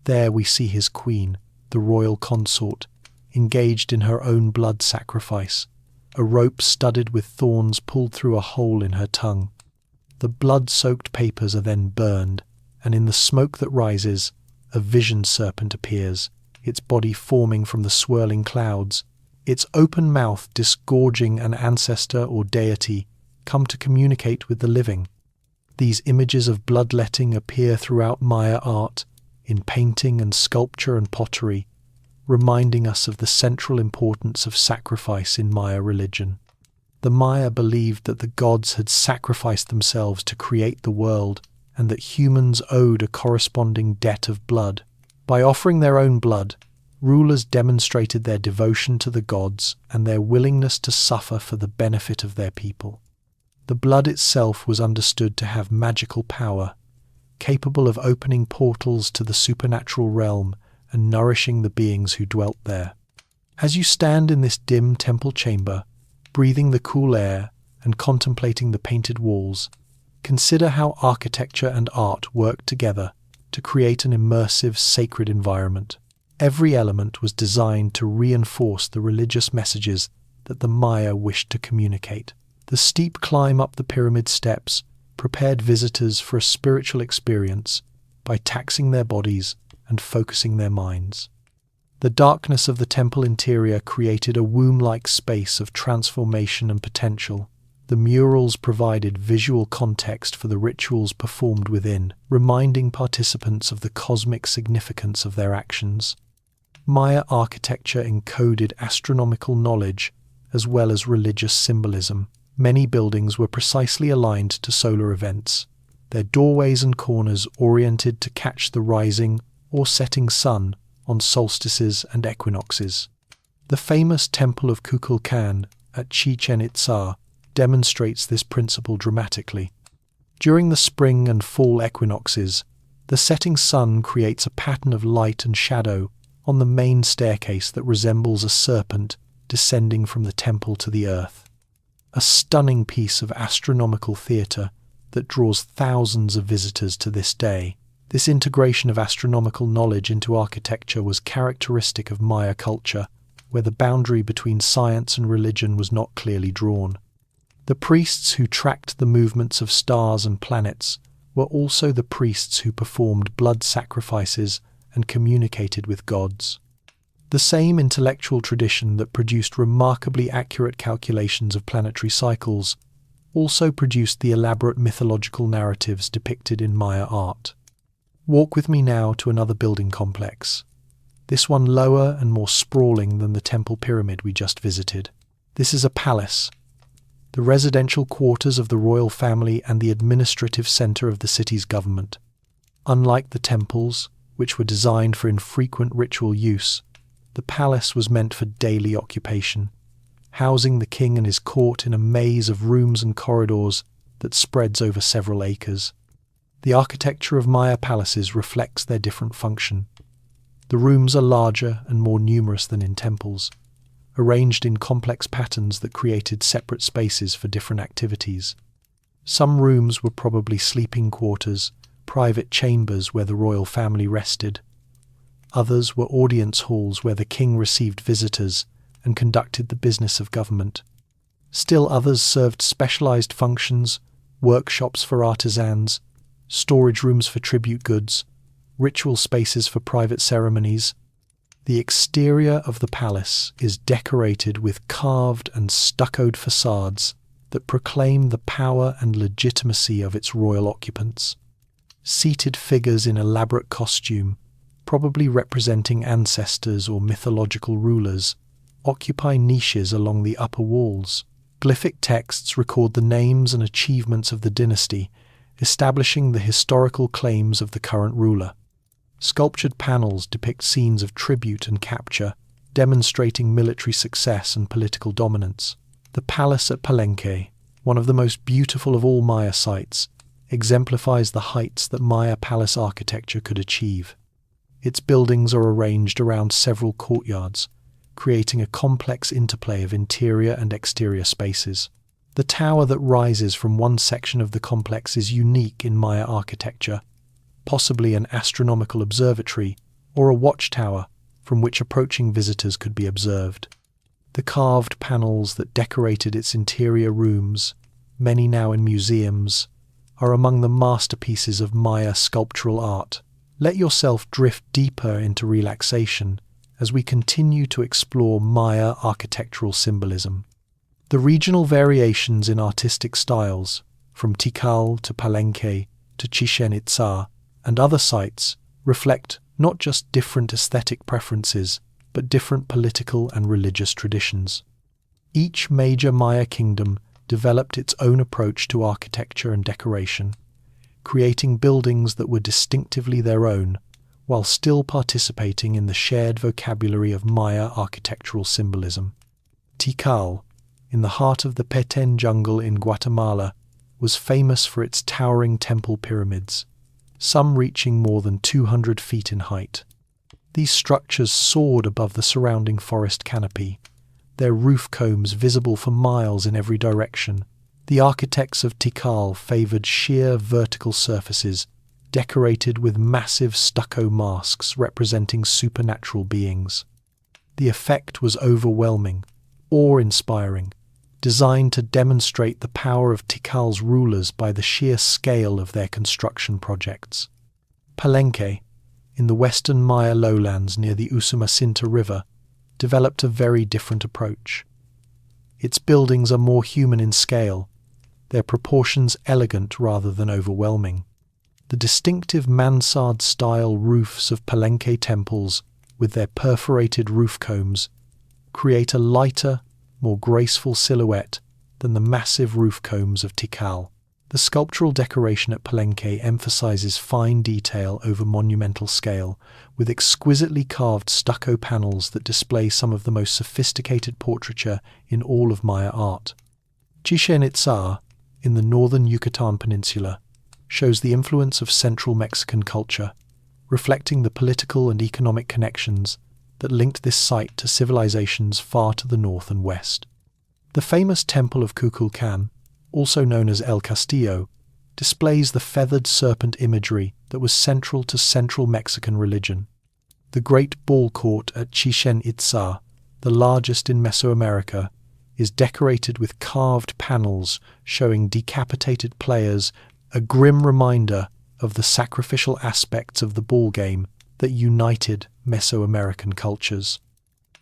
There we see his queen, the royal consort, engaged in her own blood sacrifice, a rope studded with thorns pulled through a hole in her tongue. The blood-soaked papers are then burned, and in the smoke that rises, a vision serpent appears, its body forming from the swirling clouds, its open mouth disgorging an ancestor or deity come to communicate with the living. These images of bloodletting appear throughout Maya art, in painting and sculpture and pottery, reminding us of the central importance of sacrifice in Maya religion. The Maya believed that the gods had sacrificed themselves to create the world, and that humans owed a corresponding debt of blood. By offering their own blood, rulers demonstrated their devotion to the gods and their willingness to suffer for the benefit of their people. The blood itself was understood to have magical power, capable of opening portals to the supernatural realm and nourishing the beings who dwelt there. As you stand in this dim temple chamber, breathing the cool air and contemplating the painted walls, consider how architecture and art worked together to create an immersive, sacred environment. Every element was designed to reinforce the religious messages that the Maya wished to communicate. The steep climb up the pyramid steps prepared visitors for a spiritual experience by taxing their bodies and focusing their minds. The darkness of the temple interior created a womb-like space of transformation and potential. The murals provided visual context for the rituals performed within, reminding participants of the cosmic significance of their actions. Maya architecture encoded astronomical knowledge as well as religious symbolism. Many buildings were precisely aligned to solar events, their doorways and corners oriented to catch the rising or setting sun on solstices and equinoxes. The famous Temple of Kukulkan at Chichen Itza demonstrates this principle dramatically. During the spring and fall equinoxes, the setting sun creates a pattern of light and shadow on the main staircase that resembles a serpent descending from the temple to the earth. A stunning piece of astronomical theatre that draws thousands of visitors to this day. This integration of astronomical knowledge into architecture was characteristic of Maya culture, where the boundary between science and religion was not clearly drawn. The priests who tracked the movements of stars and planets were also the priests who performed blood sacrifices and communicated with gods. The same intellectual tradition that produced remarkably accurate calculations of planetary cycles also produced the elaborate mythological narratives depicted in Maya art. Walk with me now to another building complex, this one lower and more sprawling than the temple pyramid we just visited. This is a palace, the residential quarters of the royal family and the administrative centre of the city's government. Unlike the temples, which were designed for infrequent ritual use, the palace was meant for daily occupation, housing the king and his court in a maze of rooms and corridors that spreads over several acres. The architecture of Maya palaces reflects their different function. The rooms are larger and more numerous than in temples, arranged in complex patterns that created separate spaces for different activities. Some rooms were probably sleeping quarters, private chambers where the royal family rested. Others were audience halls where the king received visitors and conducted the business of government. Still others served specialized functions, workshops for artisans, storage rooms for tribute goods, ritual spaces for private ceremonies. The exterior of the palace is decorated with carved and stuccoed facades that proclaim the power and legitimacy of its royal occupants. Seated figures in elaborate costume, probably representing ancestors or mythological rulers, occupy niches along the upper walls. Glyphic texts record the names and achievements of the dynasty, establishing the historical claims of the current ruler. Sculptured panels depict scenes of tribute and capture, demonstrating military success and political dominance. The palace at Palenque, one of the most beautiful of all Maya sites, exemplifies the heights that Maya palace architecture could achieve. Its buildings are arranged around several courtyards, creating a complex interplay of interior and exterior spaces. The tower that rises from one section of the complex is unique in Maya architecture, possibly an astronomical observatory or a watchtower from which approaching visitors could be observed. The carved panels that decorated its interior rooms, many now in museums, are among the masterpieces of Maya sculptural art. Let yourself drift deeper into relaxation as we continue to explore Maya architectural symbolism. The regional variations in artistic styles, from Tikal to Palenque to Chichen Itza and other sites, reflect not just different aesthetic preferences, but different political and religious traditions. Each major Maya kingdom developed its own approach to architecture and decoration, creating buildings that were distinctively their own, while still participating in the shared vocabulary of Maya architectural symbolism. Tikal, in the heart of the Petén jungle in Guatemala, was famous for its towering temple pyramids, some reaching more than 200 feet in height. These structures soared above the surrounding forest canopy, their roof combs visible for miles in every direction. The architects of Tikal favored sheer vertical surfaces, decorated with massive stucco masks representing supernatural beings. The effect was overwhelming, awe-inspiring, designed to demonstrate the power of Tikal's rulers by the sheer scale of their construction projects. Palenque, in the western Maya lowlands near the Usumacinta River, developed a very different approach. Its buildings are more human in scale, their proportions elegant rather than overwhelming. The distinctive mansard-style roofs of Palenque temples, with their perforated roof combs, create a lighter, more graceful silhouette than the massive roof combs of Tikal. The sculptural decoration at Palenque emphasizes fine detail over monumental scale, with exquisitely carved stucco panels that display some of the most sophisticated portraiture in all of Maya art. Chichen Itza, in the northern Yucatan Peninsula, shows the influence of central Mexican culture, reflecting the political and economic connections that linked this site to civilizations far to the north and west. The famous Temple of Kukulkan, also known as El Castillo, displays the feathered serpent imagery that was central to central Mexican religion. The Great Ball Court at Chichen Itza, the largest in Mesoamerica, is decorated with carved panels showing decapitated players, a grim reminder of the sacrificial aspects of the ball game that united Mesoamerican cultures.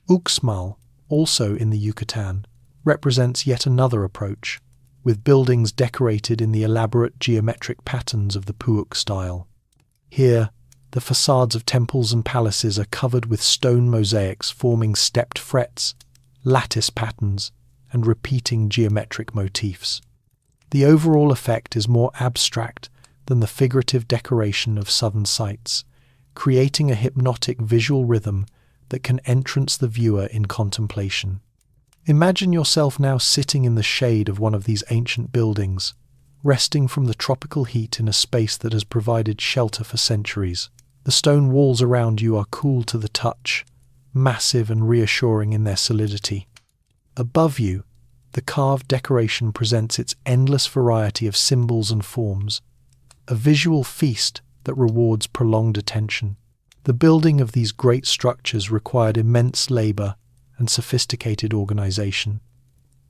Uxmal, also in the Yucatan, represents yet another approach, with buildings decorated in the elaborate geometric patterns of the Puuc style. Here, the facades of temples and palaces are covered with stone mosaics forming stepped frets, lattice patterns, and repeating geometric motifs. The overall effect is more abstract than the figurative decoration of southern sites, creating a hypnotic visual rhythm that can entrance the viewer in contemplation. Imagine yourself now sitting in the shade of one of these ancient buildings, resting from the tropical heat in a space that has provided shelter for centuries. The stone walls around you are cool to the touch, massive and reassuring in their solidity. Above you, the carved decoration presents its endless variety of symbols and forms, a visual feast that rewards prolonged attention. The building of these great structures required immense labor and sophisticated organization.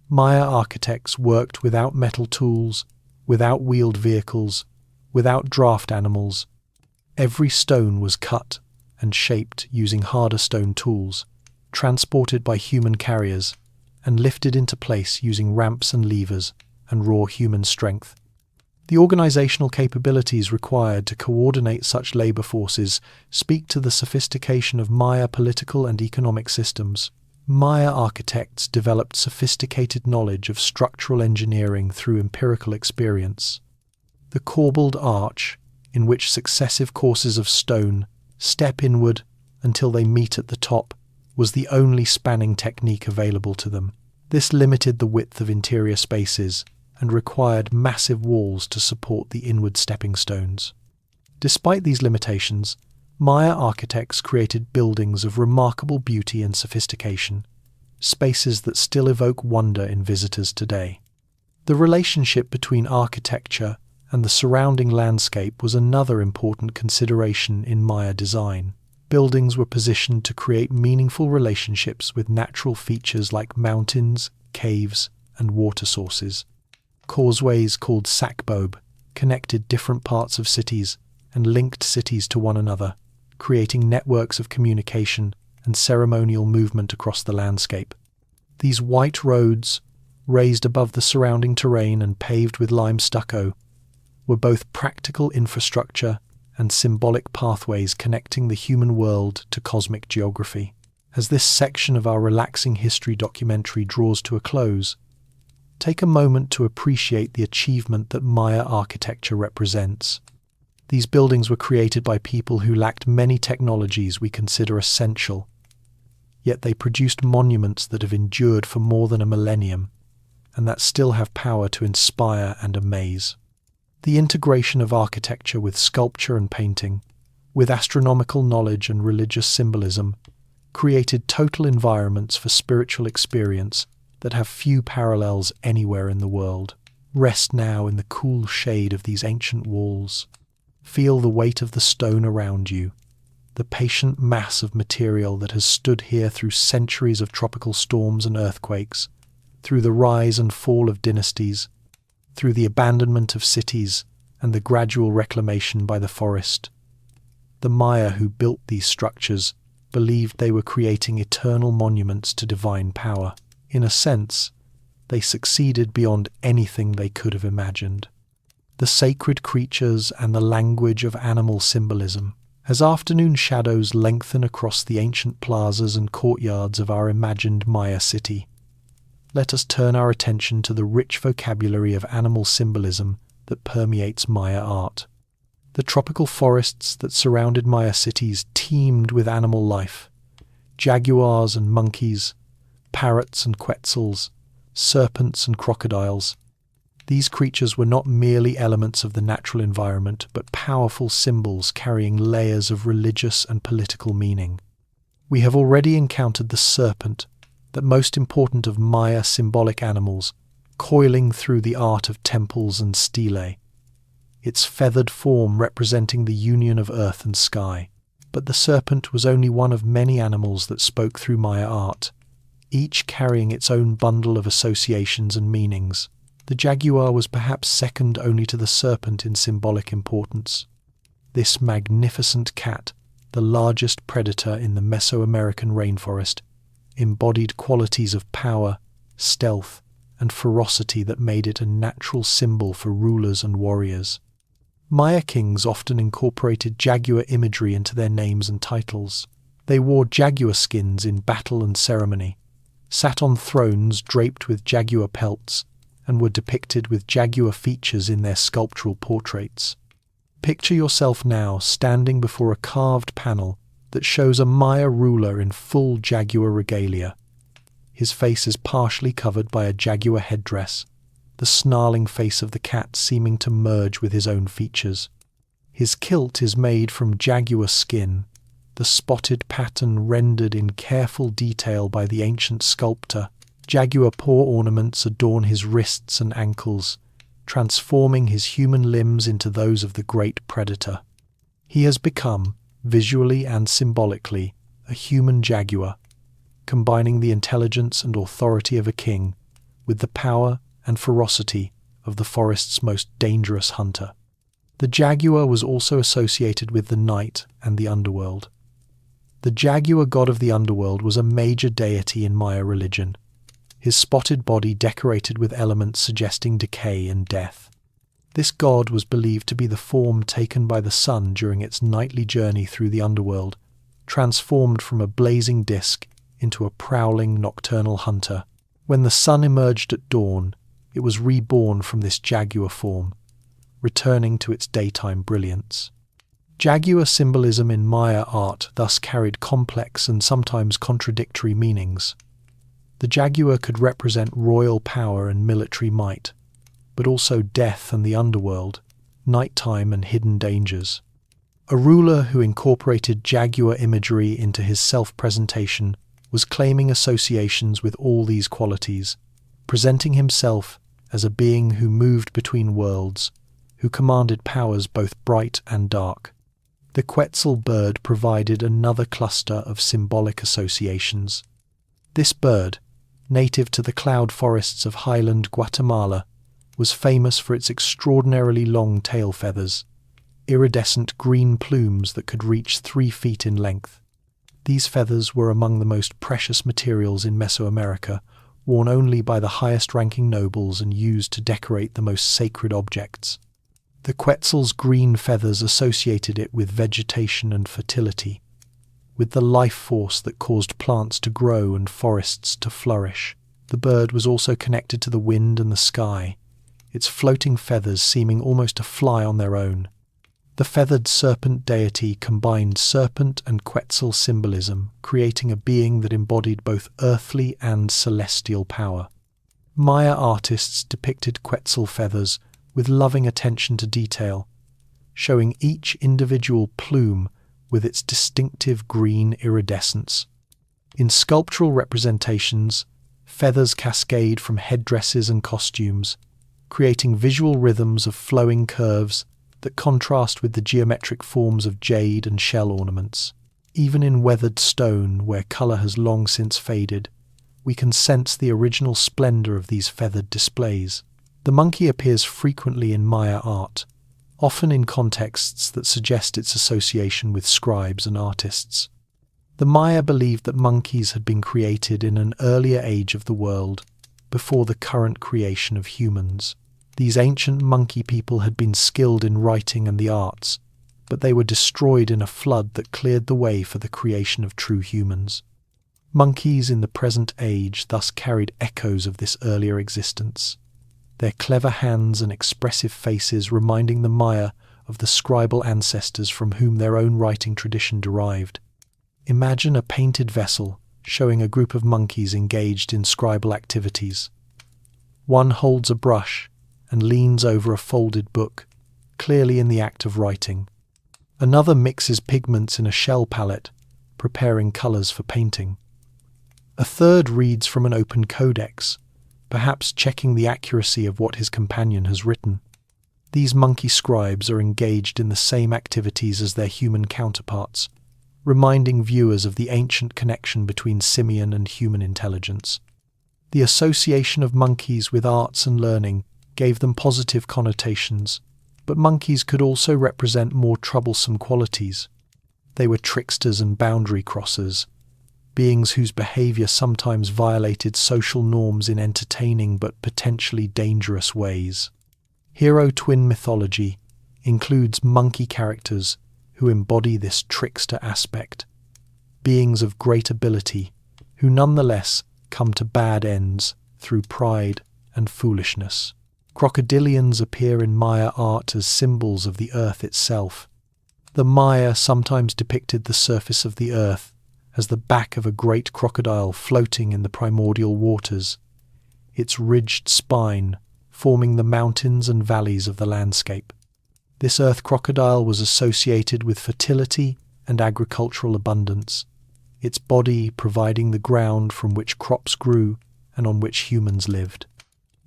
Maya architects worked without metal tools, without wheeled vehicles, without draft animals. Every stone was cut and shaped using harder stone tools, transported by human carriers, and lifted into place using ramps and levers and raw human strength. The organizational capabilities required to coordinate such labor forces speak to the sophistication of Maya political and economic systems. Maya architects developed sophisticated knowledge of structural engineering through empirical experience. The corbelled arch, in which successive courses of stone step inward until they meet at the top, was the only spanning technique available to them. This limited the width of interior spaces and required massive walls to support the inward stepping stones. Despite these limitations, Maya architects created buildings of remarkable beauty and sophistication, spaces that still evoke wonder in visitors today. The relationship between architecture and the surrounding landscape was another important consideration in Maya design. Buildings were positioned to create meaningful relationships with natural features like mountains, caves, and water sources. Causeways called sakbob connected different parts of cities and linked cities to one another, creating networks of communication and ceremonial movement across the landscape. These white roads, raised above the surrounding terrain and paved with lime stucco, were both practical infrastructure and symbolic pathways connecting the human world to cosmic geography. As this section of our relaxing history documentary draws to a close, take a moment to appreciate the achievement that Maya architecture represents. These buildings were created by people who lacked many technologies we consider essential, yet they produced monuments that have endured for more than a millennium, and that still have power to inspire and amaze. The integration of architecture with sculpture and painting, with astronomical knowledge and religious symbolism, created total environments for spiritual experience that have few parallels anywhere in the world. Rest now in the cool shade of these ancient walls. Feel the weight of the stone around you, the patient mass of material that has stood here through centuries of tropical storms and earthquakes, through the rise and fall of dynasties, through the abandonment of cities and the gradual reclamation by the forest. The Maya who built these structures believed they were creating eternal monuments to divine power. In a sense, they succeeded beyond anything they could have imagined. The sacred creatures and the language of animal symbolism. As afternoon shadows lengthen across the ancient plazas and courtyards of our imagined Maya city, let us turn our attention to the rich vocabulary of animal symbolism that permeates Maya art. The tropical forests that surrounded Maya cities teemed with animal life. Jaguars and monkeys, parrots and quetzals, serpents and crocodiles. These creatures were not merely elements of the natural environment, but powerful symbols carrying layers of religious and political meaning. We have already encountered the serpent, the most important of Maya symbolic animals, coiling through the art of temples and stelae, its feathered form representing the union of earth and sky. But the serpent was only one of many animals that spoke through Maya art, each carrying its own bundle of associations and meanings. The jaguar was perhaps second only to the serpent in symbolic importance. This magnificent cat, the largest predator in the Mesoamerican rainforest, embodied qualities of power, stealth, and ferocity that made it a natural symbol for rulers and warriors. Maya kings often incorporated jaguar imagery into their names and titles. They wore jaguar skins in battle and ceremony, sat on thrones draped with jaguar pelts, and were depicted with jaguar features in their sculptural portraits. Picture yourself now standing before a carved panel that shows a Maya ruler in full jaguar regalia. His face is partially covered by a jaguar headdress, the snarling face of the cat seeming to merge with his own features. His kilt is made from jaguar skin, the spotted pattern rendered in careful detail by the ancient sculptor. Jaguar paw ornaments adorn his wrists and ankles, transforming his human limbs into those of the great predator. He has become, visually and symbolically, a human jaguar, combining the intelligence and authority of a king with the power and ferocity of the forest's most dangerous hunter. The jaguar was also associated with the night and the underworld. The jaguar god of the underworld was a major deity in Maya religion, his spotted body decorated with elements suggesting decay and death. This god was believed to be the form taken by the sun during its nightly journey through the underworld, transformed from a blazing disk into a prowling nocturnal hunter. When the sun emerged at dawn, it was reborn from this jaguar form, returning to its daytime brilliance. Jaguar symbolism in Maya art thus carried complex and sometimes contradictory meanings. The jaguar could represent royal power and military might, but also death and the underworld, nighttime and hidden dangers. A ruler who incorporated jaguar imagery into his self-presentation was claiming associations with all these qualities, presenting himself as a being who moved between worlds, who commanded powers both bright and dark. The Quetzal bird provided another cluster of symbolic associations. This bird, native to the cloud forests of highland Guatemala, was famous for its extraordinarily long tail feathers, iridescent green plumes that could reach 3 feet in length. These feathers were among the most precious materials in Mesoamerica, worn only by the highest-ranking nobles and used to decorate the most sacred objects. The Quetzal's green feathers associated it with vegetation and fertility, with the life force that caused plants to grow and forests to flourish. The bird was also connected to the wind and the sky, its floating feathers seeming almost to fly on their own. The feathered serpent deity combined serpent and Quetzal symbolism, creating a being that embodied both earthly and celestial power. Maya artists depicted Quetzal feathers with loving attention to detail, showing each individual plume with its distinctive green iridescence. In sculptural representations, feathers cascade from headdresses and costumes, creating visual rhythms of flowing curves that contrast with the geometric forms of jade and shell ornaments. Even in weathered stone, where colour has long since faded, we can sense the original splendour of these feathered displays. The monkey appears frequently in Maya art, often in contexts that suggest its association with scribes and artists. The Maya believed that monkeys had been created in an earlier age of the world, before the current creation of humans. These ancient monkey people had been skilled in writing and the arts, but they were destroyed in a flood that cleared the way for the creation of true humans. Monkeys in the present age thus carried echoes of this earlier existence, their clever hands and expressive faces reminding the Maya of the scribal ancestors from whom their own writing tradition derived. Imagine a painted vessel showing a group of monkeys engaged in scribal activities. One holds a brush and leans over a folded book, clearly in the act of writing. Another mixes pigments in a shell palette, preparing colours for painting. A third reads from an open codex, perhaps checking the accuracy of what his companion has written. These monkey scribes are engaged in the same activities as their human counterparts, reminding viewers of the ancient connection between simian and human intelligence. The association of monkeys with arts and learning gave them positive connotations, but monkeys could also represent more troublesome qualities. They were tricksters and boundary crossers, beings whose behaviour sometimes violated social norms in entertaining but potentially dangerous ways. Hero twin mythology includes monkey characters who embody this trickster aspect, beings of great ability who nonetheless come to bad ends through pride and foolishness. Crocodilians appear in Maya art as symbols of the earth itself. The Maya sometimes depicted the surface of the earth as the back of a great crocodile floating in the primordial waters, its ridged spine forming the mountains and valleys of the landscape. This earth crocodile was associated with fertility and agricultural abundance, its body providing the ground from which crops grew and on which humans lived.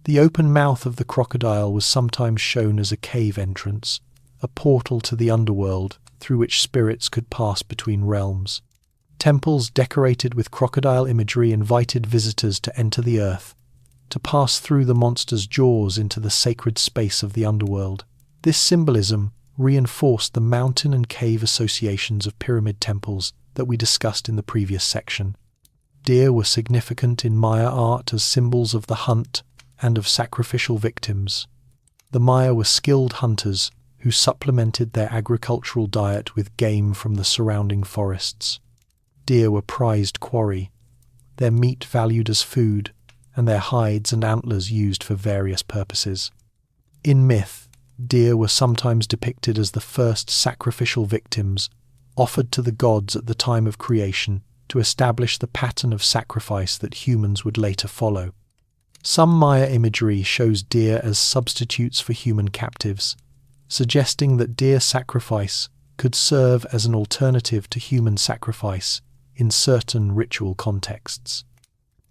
The open mouth of the crocodile was sometimes shown as a cave entrance, a portal to the underworld through which spirits could pass between realms. Temples decorated with crocodile imagery invited visitors to enter the earth, to pass through the monster's jaws into the sacred space of the underworld. This symbolism reinforced the mountain and cave associations of pyramid temples that we discussed in the previous section. Deer were significant in Maya art as symbols of the hunt and of sacrificial victims. The Maya were skilled hunters who supplemented their agricultural diet with game from the surrounding forests. Deer were prized quarry, their meat valued as food, and their hides and antlers used for various purposes. In myth, deer were sometimes depicted as the first sacrificial victims offered to the gods at the time of creation to establish the pattern of sacrifice that humans would later follow. Some Maya imagery shows deer as substitutes for human captives, suggesting that deer sacrifice could serve as an alternative to human sacrifice in certain ritual contexts.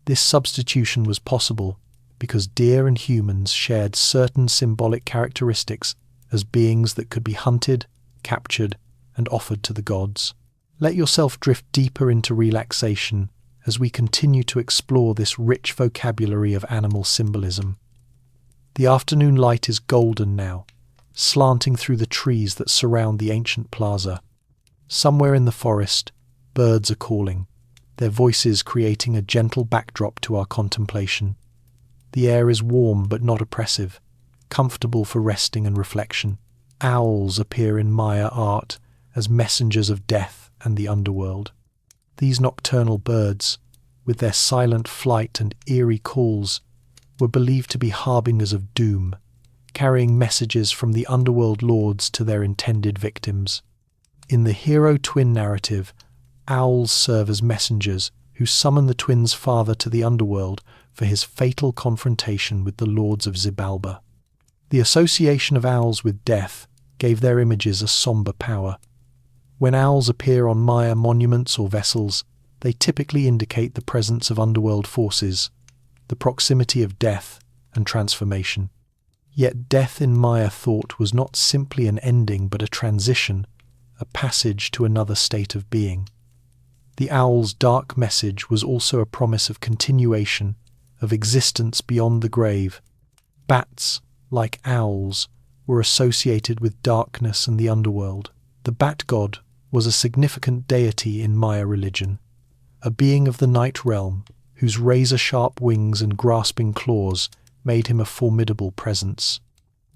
This substitution was possible because deer and humans shared certain symbolic characteristics as beings that could be hunted, captured, and offered to the gods. Let yourself drift deeper into relaxation as we continue to explore this rich vocabulary of animal symbolism. The afternoon light is golden now, slanting through the trees that surround the ancient plaza. Somewhere in the forest, birds are calling, their voices creating a gentle backdrop to our contemplation. The air is warm but not oppressive, comfortable for resting and reflection. Owls appear in Maya art as messengers of death and the underworld. These nocturnal birds, with their silent flight and eerie calls, were believed to be harbingers of doom, carrying messages from the underworld lords to their intended victims. In the hero-twin narrative, owls serve as messengers who summon the twins' father to the underworld for his fatal confrontation with the lords of Xibalba. The association of owls with death gave their images a somber power. When owls appear on Maya monuments or vessels, they typically indicate the presence of underworld forces, the proximity of death and transformation. Yet death in Maya thought was not simply an ending but a transition, a passage to another state of being. The owl's dark message was also a promise of continuation, of existence beyond the grave. Bats, like owls, were associated with darkness and the underworld. The bat god was a significant deity in Maya religion, a being of the night realm whose razor-sharp wings and grasping claws made him a formidable presence.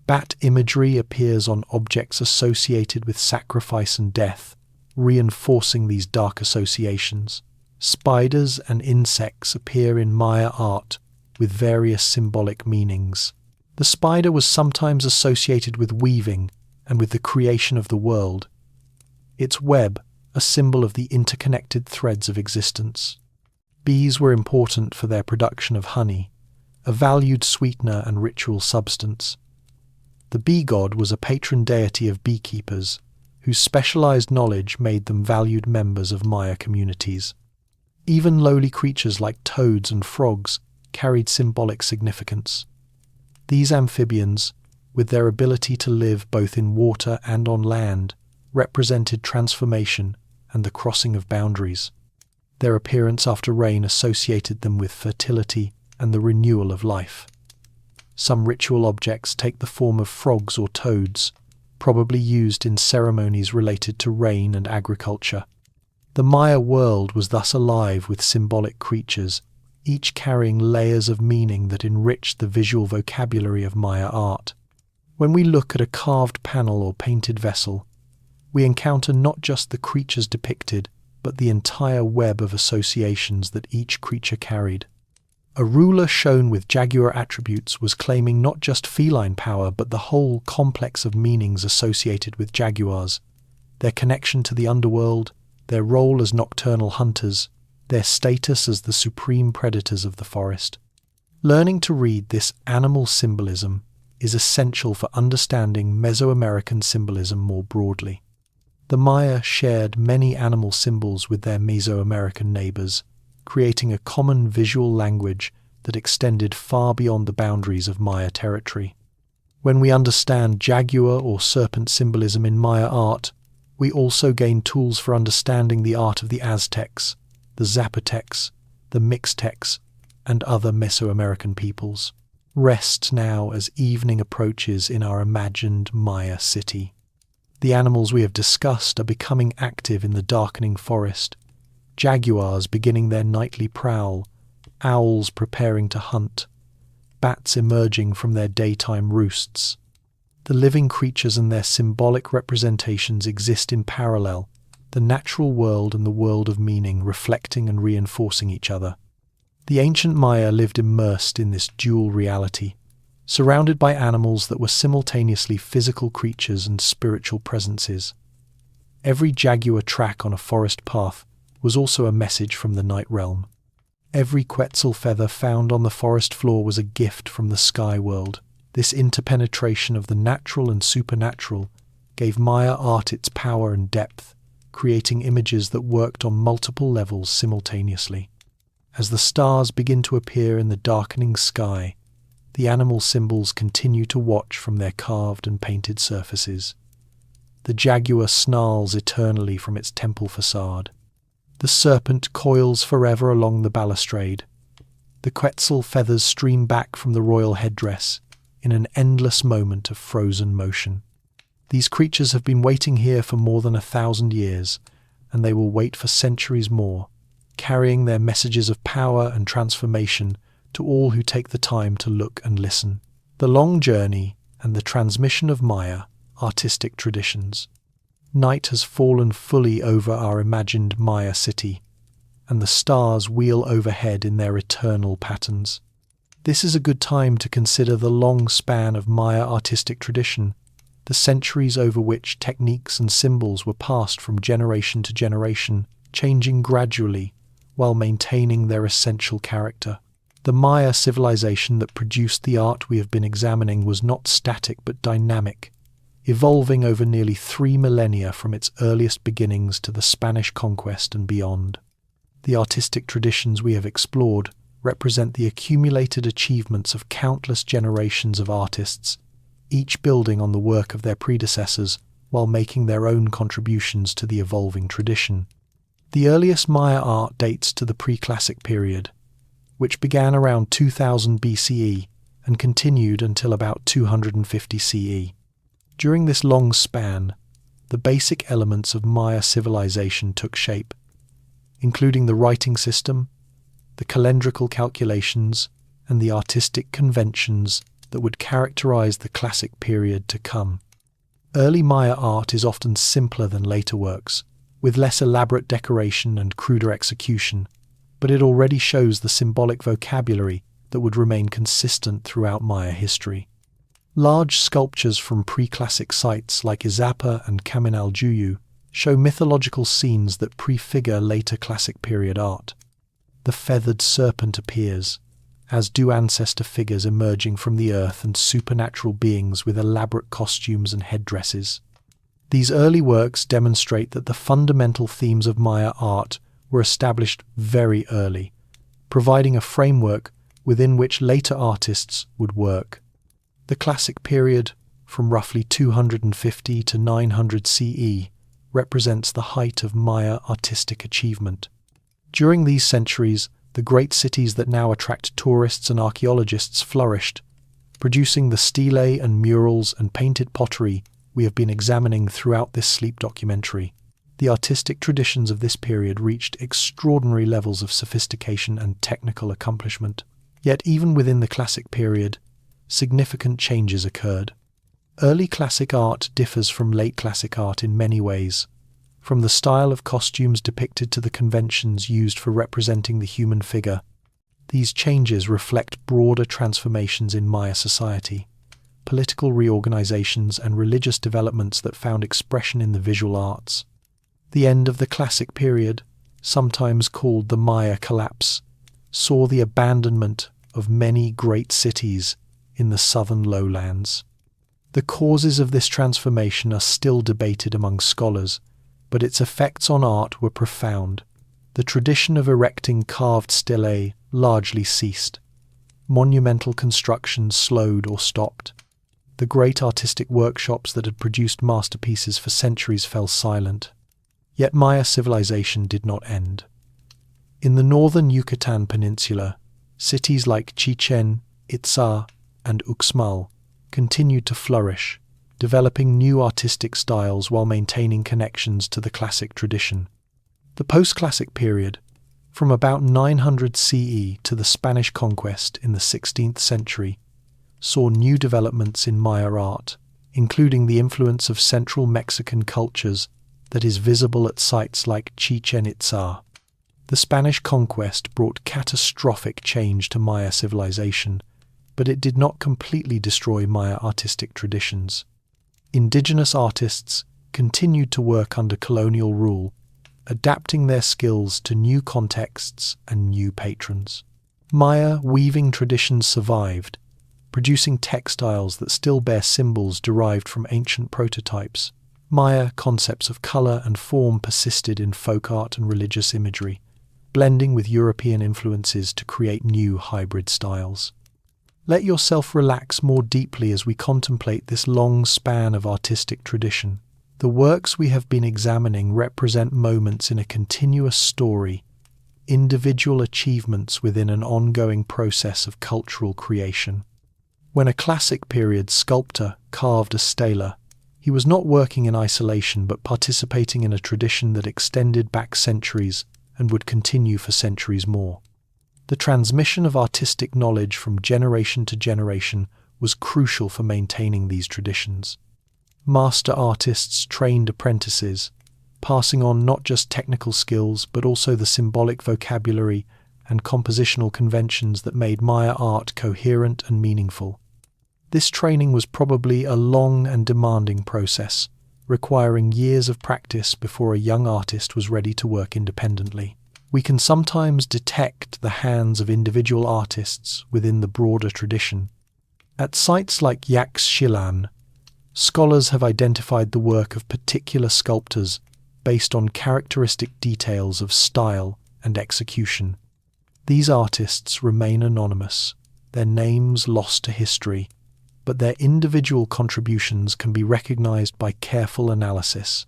Bat imagery appears on objects associated with sacrifice and death, reinforcing these dark associations. Spiders and insects appear in Maya art with various symbolic meanings. The spider was sometimes associated with weaving and with the creation of the world, its web a symbol of the interconnected threads of existence. Bees were important for their production of honey, a valued sweetener and ritual substance. The bee god was a patron deity of beekeepers, whose specialized knowledge made them valued members of Maya communities. Even lowly creatures like toads and frogs carried symbolic significance. These amphibians, with their ability to live both in water and on land, represented transformation and the crossing of boundaries. Their appearance after rain associated them with fertility and the renewal of life. Some ritual objects take the form of frogs or toads, probably used in ceremonies related to rain and agriculture. The Maya world was thus alive with symbolic creatures, each carrying layers of meaning that enriched the visual vocabulary of Maya art. When we look at a carved panel or painted vessel, we encounter not just the creatures depicted, but the entire web of associations that each creature carried. A ruler shown with jaguar attributes was claiming not just feline power, but the whole complex of meanings associated with jaguars, their connection to the underworld, their role as nocturnal hunters, their status as the supreme predators of the forest. Learning to read this animal symbolism is essential for understanding Mesoamerican symbolism more broadly. The Maya shared many animal symbols with their Mesoamerican neighbors, creating a common visual language that extended far beyond the boundaries of Maya territory. When we understand jaguar or serpent symbolism in Maya art, we also gain tools for understanding the art of the Aztecs, the Zapotecs, the Mixtecs, and other Mesoamerican peoples. Rest now as evening approaches in our imagined Maya city. The animals we have discussed are becoming active in the darkening forest, jaguars beginning their nightly prowl, owls preparing to hunt, bats emerging from their daytime roosts. The living creatures and their symbolic representations exist in parallel, the natural world and the world of meaning reflecting and reinforcing each other. The ancient Maya lived immersed in this dual reality, surrounded by animals that were simultaneously physical creatures and spiritual presences. Every jaguar track on a forest path was also a message from the night realm. Every quetzal feather found on the forest floor was a gift from the sky world. This interpenetration of the natural and supernatural gave Maya art its power and depth, creating images that worked on multiple levels simultaneously. As the stars begin to appear in the darkening sky, the animal symbols continue to watch from their carved and painted surfaces. The jaguar snarls eternally from its temple facade. The serpent coils forever along the balustrade. The quetzal feathers stream back from the royal headdress in an endless moment of frozen motion. These creatures have been waiting here for more than 1,000 years, and they will wait for centuries more, carrying their messages of power and transformation to all who take the time to look and listen. The long journey and the transmission of Maya artistic traditions. Night has fallen fully over our imagined Maya city, and the stars wheel overhead in their eternal patterns. This is a good time to consider the long span of Maya artistic tradition, the centuries over which techniques and symbols were passed from generation to generation, changing gradually while maintaining their essential character. The Maya civilization that produced the art we have been examining was not static but dynamic, evolving over nearly 3 millennia from its earliest beginnings to the Spanish conquest and beyond. The artistic traditions we have explored represent the accumulated achievements of countless generations of artists, each building on the work of their predecessors while making their own contributions to the evolving tradition. The earliest Maya art dates to the pre-classic period, which began around 2000 BCE and continued until about 250 CE. During this long span, the basic elements of Maya civilization took shape, including the writing system, the calendrical calculations, and the artistic conventions that would characterize the classic period to come. Early Maya art is often simpler than later works, with less elaborate decoration and cruder execution, but it already shows the symbolic vocabulary that would remain consistent throughout Maya history. Large sculptures from pre-classic sites like Izapa and Kaminaljuyu show mythological scenes that prefigure later classic period art. The feathered serpent appears, as do ancestor figures emerging from the earth and supernatural beings with elaborate costumes and headdresses. These early works demonstrate that the fundamental themes of Maya art were established very early, providing a framework within which later artists would work. The classic period, from roughly 250 to 900 CE, represents the height of Maya artistic achievement. During these centuries, the great cities that now attract tourists and archaeologists flourished, producing the stelae and murals and painted pottery we have been examining throughout this sleep documentary. The artistic traditions of this period reached extraordinary levels of sophistication and technical accomplishment. Yet even within the classic period, significant changes occurred. Early classic art differs from late classic art in many ways, from the style of costumes depicted to the conventions used for representing the human figure. These changes reflect broader transformations in Maya society, political reorganizations and religious developments that found expression in the visual arts. The end of the classic period, sometimes called the Maya collapse, saw the abandonment of many great cities in the southern lowlands. The causes of this transformation are still debated among scholars, but its effects on art were profound. The tradition of erecting carved stelae largely ceased. Monumental constructions slowed or stopped. The great artistic workshops that had produced masterpieces for centuries fell silent. Yet Maya civilization did not end. In the northern Yucatan Peninsula, cities like Chichen Itza and Uxmal continued to flourish, developing new artistic styles while maintaining connections to the classic tradition. The post-classic period, from about 900 CE to the Spanish conquest in the 16th century, saw new developments in Maya art, including the influence of Central Mexican cultures that is visible at sites like Chichen Itza. The Spanish conquest brought catastrophic change to Maya civilization, but it did not completely destroy Maya artistic traditions. Indigenous artists continued to work under colonial rule, adapting their skills to new contexts and new patrons. Maya weaving traditions survived, producing textiles that still bear symbols derived from ancient prototypes. Maya concepts of colour and form persisted in folk art and religious imagery, blending with European influences to create new hybrid styles. Let yourself relax more deeply as we contemplate this long span of artistic tradition. The works we have been examining represent moments in a continuous story, individual achievements within an ongoing process of cultural creation. When a classic period sculptor carved a stela, he was not working in isolation but participating in a tradition that extended back centuries and would continue for centuries more. The transmission of artistic knowledge from generation to generation was crucial for maintaining these traditions. Master artists trained apprentices, passing on not just technical skills but also the symbolic vocabulary and compositional conventions that made Maya art coherent and meaningful. This training was probably a long and demanding process, requiring years of practice before a young artist was ready to work independently. We can sometimes detect the hands of individual artists within the broader tradition. At sites like Yaxchilan, scholars have identified the work of particular sculptors based on characteristic details of style and execution. These artists remain anonymous, their names lost to history, but their individual contributions can be recognized by careful analysis.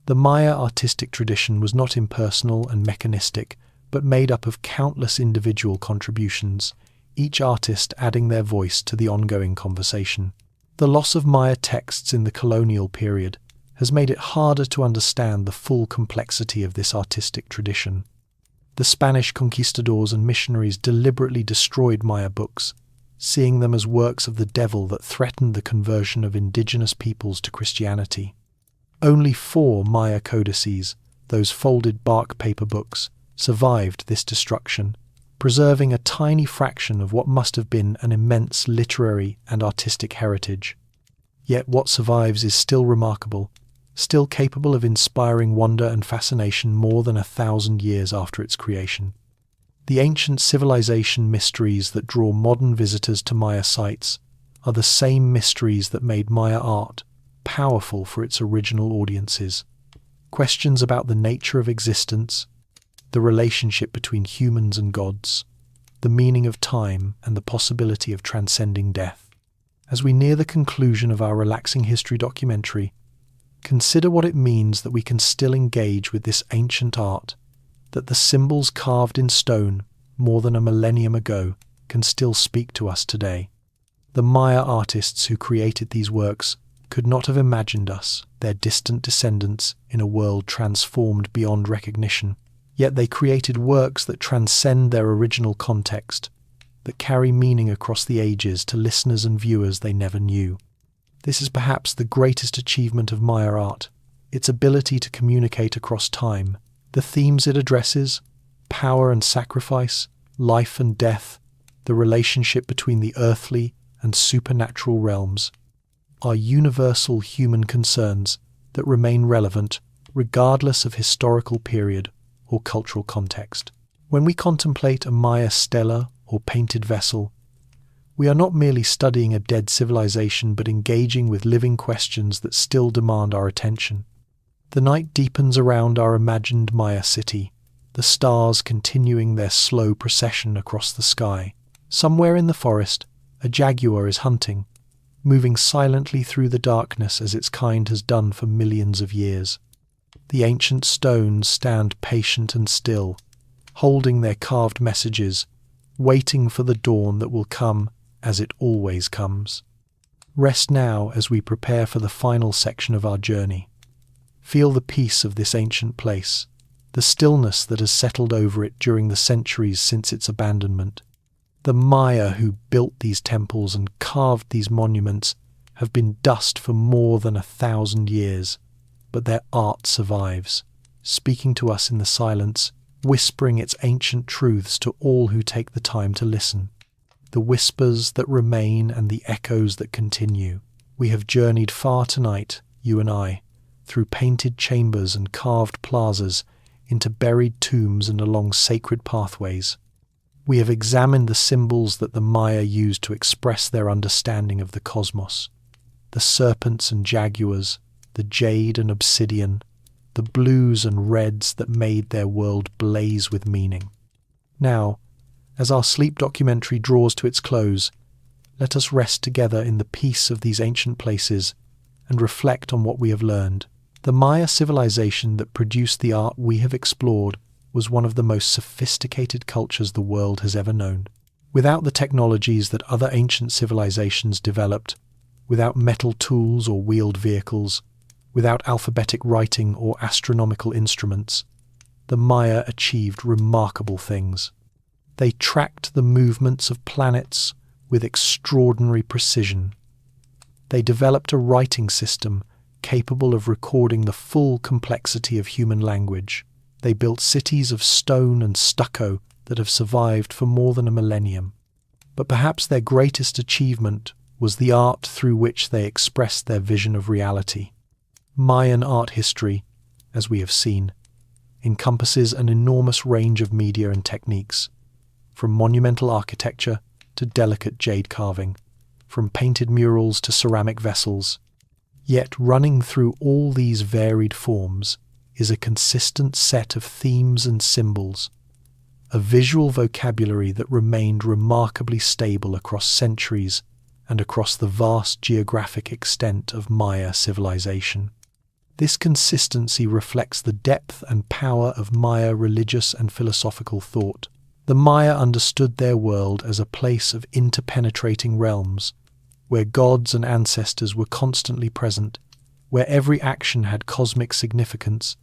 The Maya artistic tradition was not impersonal and mechanistic, but made up of countless individual contributions, each artist adding their voice to the ongoing conversation. The loss of Maya texts in the colonial period has made it harder to understand the full complexity of this artistic tradition. The Spanish conquistadors and missionaries deliberately destroyed Maya books, seeing them as works of the devil that threatened the conversion of indigenous peoples to Christianity. Only 4 Maya codices, those folded bark paper books, survived this destruction, preserving a tiny fraction of what must have been an immense literary and artistic heritage. Yet what survives is still remarkable, still capable of inspiring wonder and fascination more than 1,000 years after its creation. The ancient civilization mysteries that draw modern visitors to Maya sites are the same mysteries that made Maya art powerful for its original audiences. Questions about the nature of existence, the relationship between humans and gods, the meaning of time, and the possibility of transcending death. As we near the conclusion of our relaxing history documentary, consider what it means that we can still engage with this ancient art, that the symbols carved in stone more than a millennium ago can still speak to us today. The Maya artists who created these works could not have imagined us, their distant descendants, in a world transformed beyond recognition. Yet they created works that transcend their original context, that carry meaning across the ages to listeners and viewers they never knew. This is perhaps the greatest achievement of Maya art, its ability to communicate across time. The themes it addresses, power and sacrifice, life and death, the relationship between the earthly and supernatural realms, are universal human concerns that remain relevant regardless of historical period or cultural context. When we contemplate a Maya stela or painted vessel. We are not merely studying a dead civilization, but engaging with living questions that still demand our attention. The night deepens around our imagined Maya city, the stars continuing their slow procession across the sky. Somewhere in the forest, a jaguar is hunting, moving silently through the darkness as its kind has done for millions of years. The ancient stones stand patient and still, holding their carved messages, waiting for the dawn that will come as it always comes. Rest now as we prepare for the final section of our journey. Feel the peace of this ancient place, the stillness that has settled over it during the centuries since its abandonment. The Maya who built these temples and carved these monuments have been dust for more than 1,000 years, but their art survives, speaking to us in the silence, whispering its ancient truths to all who take the time to listen. The whispers that remain and the echoes that continue. We have journeyed far tonight, you and I, through painted chambers and carved plazas, into buried tombs and along sacred pathways. We have examined the symbols that the Maya used to express their understanding of the cosmos. The serpents and jaguars, the jade and obsidian, the blues and reds that made their world blaze with meaning. Now, as our sleep documentary draws to its close, let us rest together in the peace of these ancient places and reflect on what we have learned. The Maya civilization that produced the art we have explored was one of the most sophisticated cultures the world has ever known. Without the technologies that other ancient civilizations developed, without metal tools or wheeled vehicles, without alphabetic writing or astronomical instruments, the Maya achieved remarkable things. They tracked the movements of planets with extraordinary precision. They developed a writing system capable of recording the full complexity of human language. They built cities of stone and stucco that have survived for more than a millennium. But perhaps their greatest achievement was the art through which they expressed their vision of reality. Mayan art history, as we have seen, encompasses an enormous range of media and techniques, from monumental architecture to delicate jade carving, from painted murals to ceramic vessels. Yet running through all these varied forms is a consistent set of themes and symbols, a visual vocabulary that remained remarkably stable across centuries and across the vast geographic extent of Maya civilization. This consistency reflects the depth and power of Maya religious and philosophical thought. The Maya understood their world as a place of interpenetrating realms, where gods and ancestors were constantly present, where every action had cosmic significance,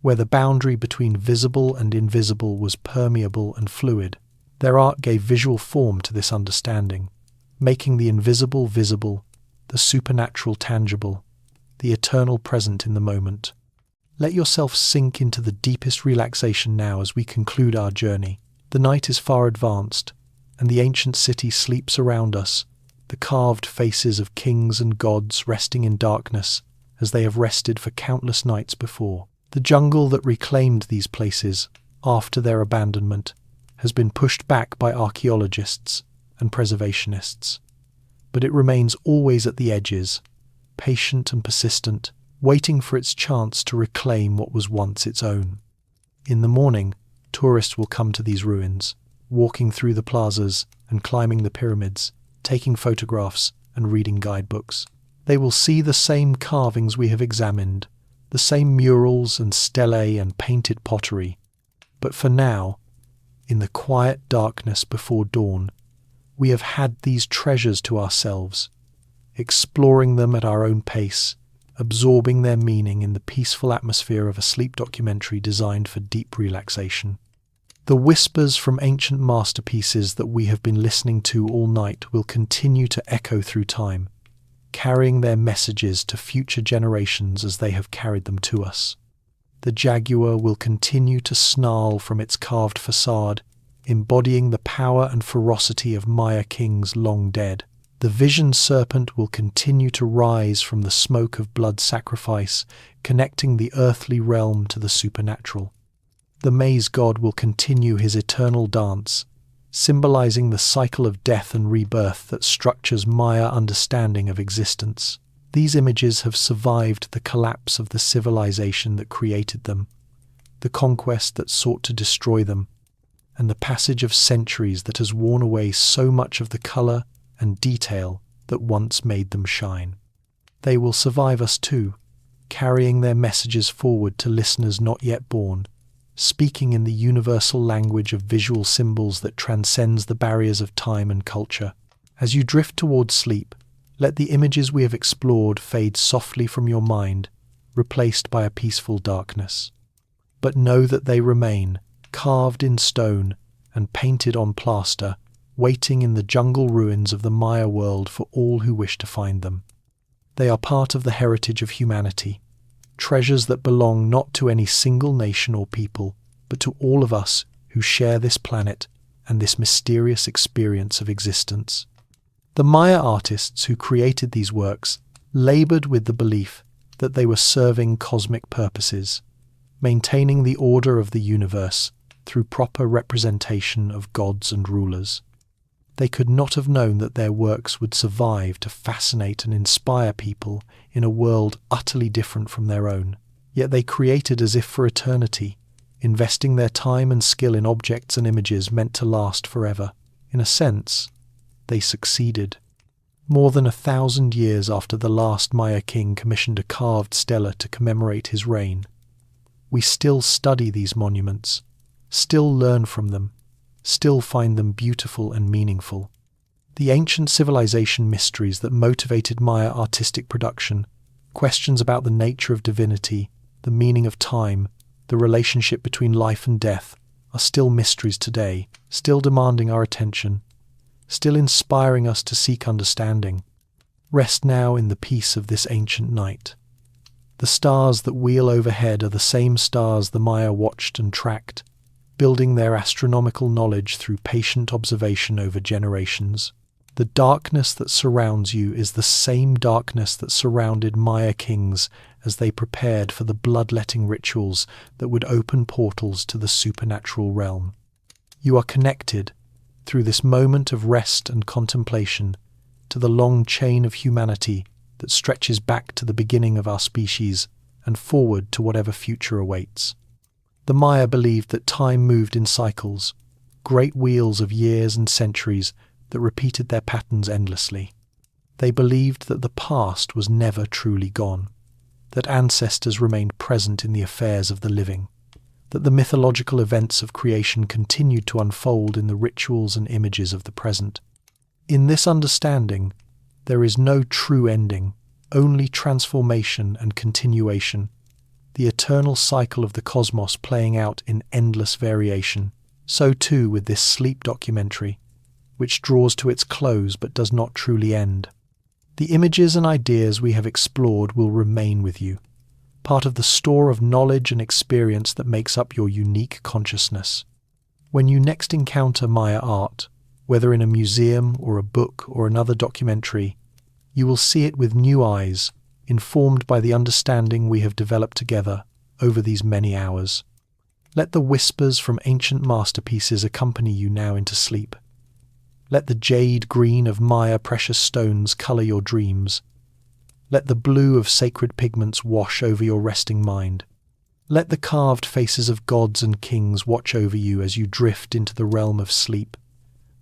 where the boundary between visible and invisible was permeable and fluid. Their art gave visual form to this understanding, making the invisible visible, the supernatural tangible, the eternal present in the moment. Let yourself sink into the deepest relaxation now as we conclude our journey. The night is far advanced, and the ancient city sleeps around us, the carved faces of kings and gods resting in darkness as they have rested for countless nights before. The jungle that reclaimed these places after their abandonment has been pushed back by archaeologists and preservationists, but it remains always at the edges, patient and persistent, waiting for its chance to reclaim what was once its own. In the morning, tourists will come to these ruins, walking through the plazas and climbing the pyramids, taking photographs and reading guidebooks. They will see the same carvings we have examined, the same murals and stelae and painted pottery. But for now, in the quiet darkness before dawn, we have had these treasures to ourselves, exploring them at our own pace, absorbing their meaning in the peaceful atmosphere of a sleep documentary designed for deep relaxation. The whispers from ancient masterpieces that we have been listening to all night will continue to echo through time, carrying their messages to future generations as they have carried them to us. The jaguar will continue to snarl from its carved facade, embodying the power and ferocity of Maya kings long dead. The visioned serpent will continue to rise from the smoke of blood sacrifice, connecting the earthly realm to the supernatural. The maize god will continue his eternal dance, symbolizing the cycle of death and rebirth that structures Maya understanding of existence. These images have survived the collapse of the civilization that created them, the conquest that sought to destroy them, and the passage of centuries that has worn away so much of the color and detail that once made them shine. They will survive us too, carrying their messages forward to listeners not yet born, speaking in the universal language of visual symbols that transcends the barriers of time and culture. As you drift towards sleep, let the images we have explored fade softly from your mind, replaced by a peaceful darkness. But know that they remain, carved in stone and painted on plaster, waiting in the jungle ruins of the Maya world for all who wish to find them. They are part of the heritage of humanity, treasures that belong not to any single nation or people, but to all of us who share this planet and this mysterious experience of existence. The Maya artists who created these works labored with the belief that they were serving cosmic purposes, maintaining the order of the universe through proper representation of gods and rulers. They could not have known that their works would survive to fascinate and inspire people in a world utterly different from their own. Yet they created as if for eternity, investing their time and skill in objects and images meant to last forever. In a sense, they succeeded. More than 1,000 years after the last Maya king commissioned a carved stela to commemorate his reign, we still study these monuments, still learn from them, still find them beautiful and meaningful. The ancient civilization mysteries that motivated Maya artistic production, questions about the nature of divinity, the meaning of time, the relationship between life and death, are still mysteries today, still demanding our attention, still inspiring us to seek understanding. Rest now in the peace of this ancient night. The stars that wheel overhead are the same stars the Maya watched and tracked, building their astronomical knowledge through patient observation over generations. The darkness that surrounds you is the same darkness that surrounded Maya kings as they prepared for the bloodletting rituals that would open portals to the supernatural realm. You are connected, through this moment of rest and contemplation, to the long chain of humanity that stretches back to the beginning of our species and forward to whatever future awaits. The Maya believed that time moved in cycles, great wheels of years and centuries that repeated their patterns endlessly. They believed that the past was never truly gone, that ancestors remained present in the affairs of the living, that the mythological events of creation continued to unfold in the rituals and images of the present. In this understanding, there is no true ending, only transformation and continuation, the eternal cycle of the cosmos playing out in endless variation. So too with this sleep documentary, which draws to its close but does not truly end. The images and ideas we have explored will remain with you, part of the store of knowledge and experience that makes up your unique consciousness. When you next encounter Maya art, whether in a museum or a book or another documentary, you will see it with new eyes, informed by the understanding we have developed together over these many hours. Let the whispers from ancient masterpieces accompany you now into sleep. Let the jade green of Maya precious stones colour your dreams. Let the blue of sacred pigments wash over your resting mind. Let the carved faces of gods and kings watch over you as you drift into the realm of sleep,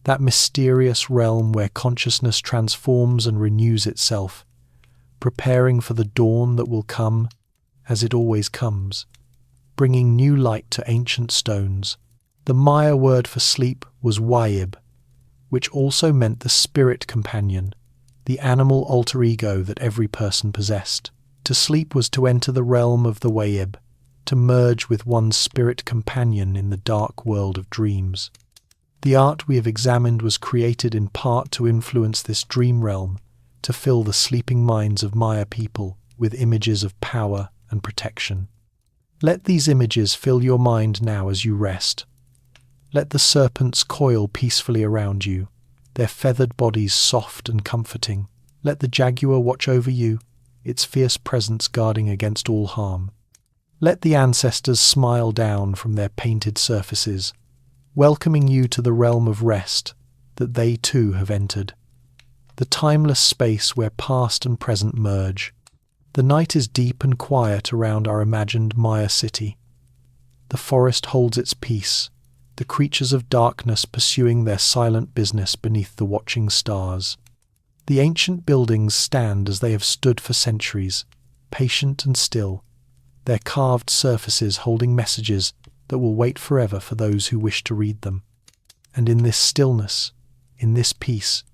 that mysterious realm where consciousness transforms and renews itself, preparing for the dawn that will come, as it always comes, bringing new light to ancient stones. The Maya word for sleep was wayib, which also meant the spirit companion, the animal alter ego that every person possessed. To sleep was to enter the realm of the wayib, to merge with one's spirit companion in the dark world of dreams. The art we have examined was created in part to influence this dream realm, to fill the sleeping minds of Maya people with images of power and protection. Let these images fill your mind now as you rest. Let the serpents coil peacefully around you, their feathered bodies soft and comforting. Let the jaguar watch over you, its fierce presence guarding against all harm. Let the ancestors smile down from their painted surfaces, welcoming you to the realm of rest that they too have entered, the timeless space where past and present merge. The night is deep and quiet around our imagined Maya city. The forest holds its peace, the creatures of darkness pursuing their silent business beneath the watching stars. The ancient buildings stand as they have stood for centuries, patient and still, their carved surfaces holding messages that will wait forever for those who wish to read them. And in this stillness, in this peace,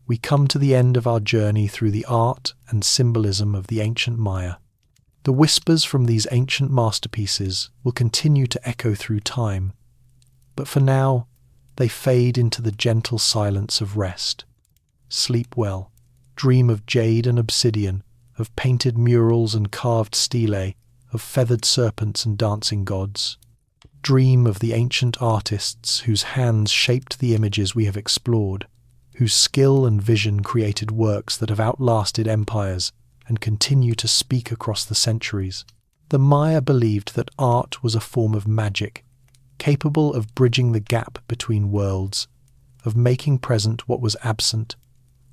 we come to the end of our journey through the art and symbolism of the ancient Maya. The whispers from these ancient masterpieces will continue to echo through time, but for now they fade into the gentle silence of rest. Sleep well. Dream of jade and obsidian, of painted murals and carved stelae, of feathered serpents and dancing gods. Dream of the ancient artists whose hands shaped the images we have explored, whose skill and vision created works that have outlasted empires and continue to speak across the centuries. The Maya believed that art was a form of magic, capable of bridging the gap between worlds, of making present what was absent,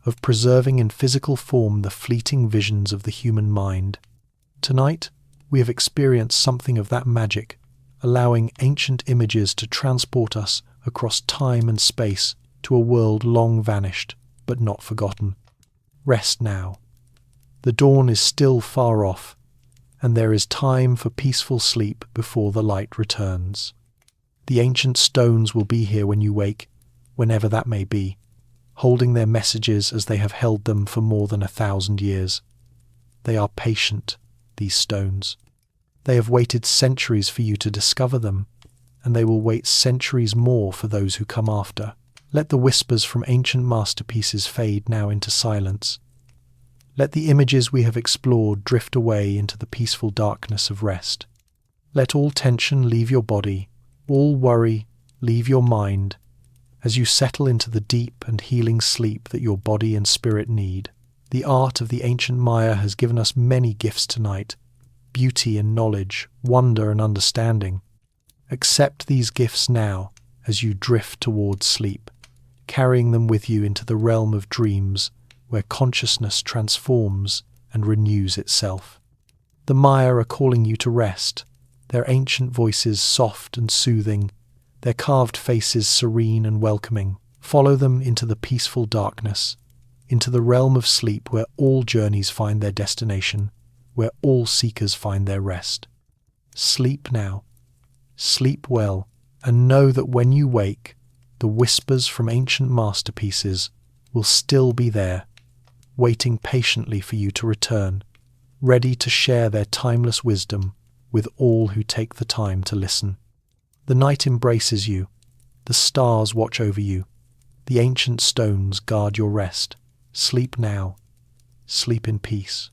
of preserving in physical form the fleeting visions of the human mind. Tonight, we have experienced something of that magic, allowing ancient images to transport us across time and space to a world long vanished, but not forgotten. Rest now. The dawn is still far off, and there is time for peaceful sleep before the light returns. The ancient stones will be here when you wake, whenever that may be, holding their messages as they have held them for more than 1,000 years. They are patient, these stones. They have waited centuries for you to discover them, and they will wait centuries more for those who come after. Let the whispers from ancient masterpieces fade now into silence. Let the images we have explored drift away into the peaceful darkness of rest. Let all tension leave your body, all worry leave your mind, as you settle into the deep and healing sleep that your body and spirit need. The art of the ancient Maya has given us many gifts tonight, beauty and knowledge, wonder and understanding. Accept these gifts now as you drift towards sleep, carrying them with you into the realm of dreams where consciousness transforms and renews itself. The Maya are calling you to rest, their ancient voices soft and soothing, their carved faces serene and welcoming. Follow them into the peaceful darkness, into the realm of sleep where all journeys find their destination, where all seekers find their rest. Sleep now, sleep well, and know that when you wake, the whispers from ancient masterpieces will still be there, waiting patiently for you to return, ready to share their timeless wisdom with all who take the time to listen. The night embraces you, the stars watch over you, the ancient stones guard your rest. Sleep now, sleep in peace.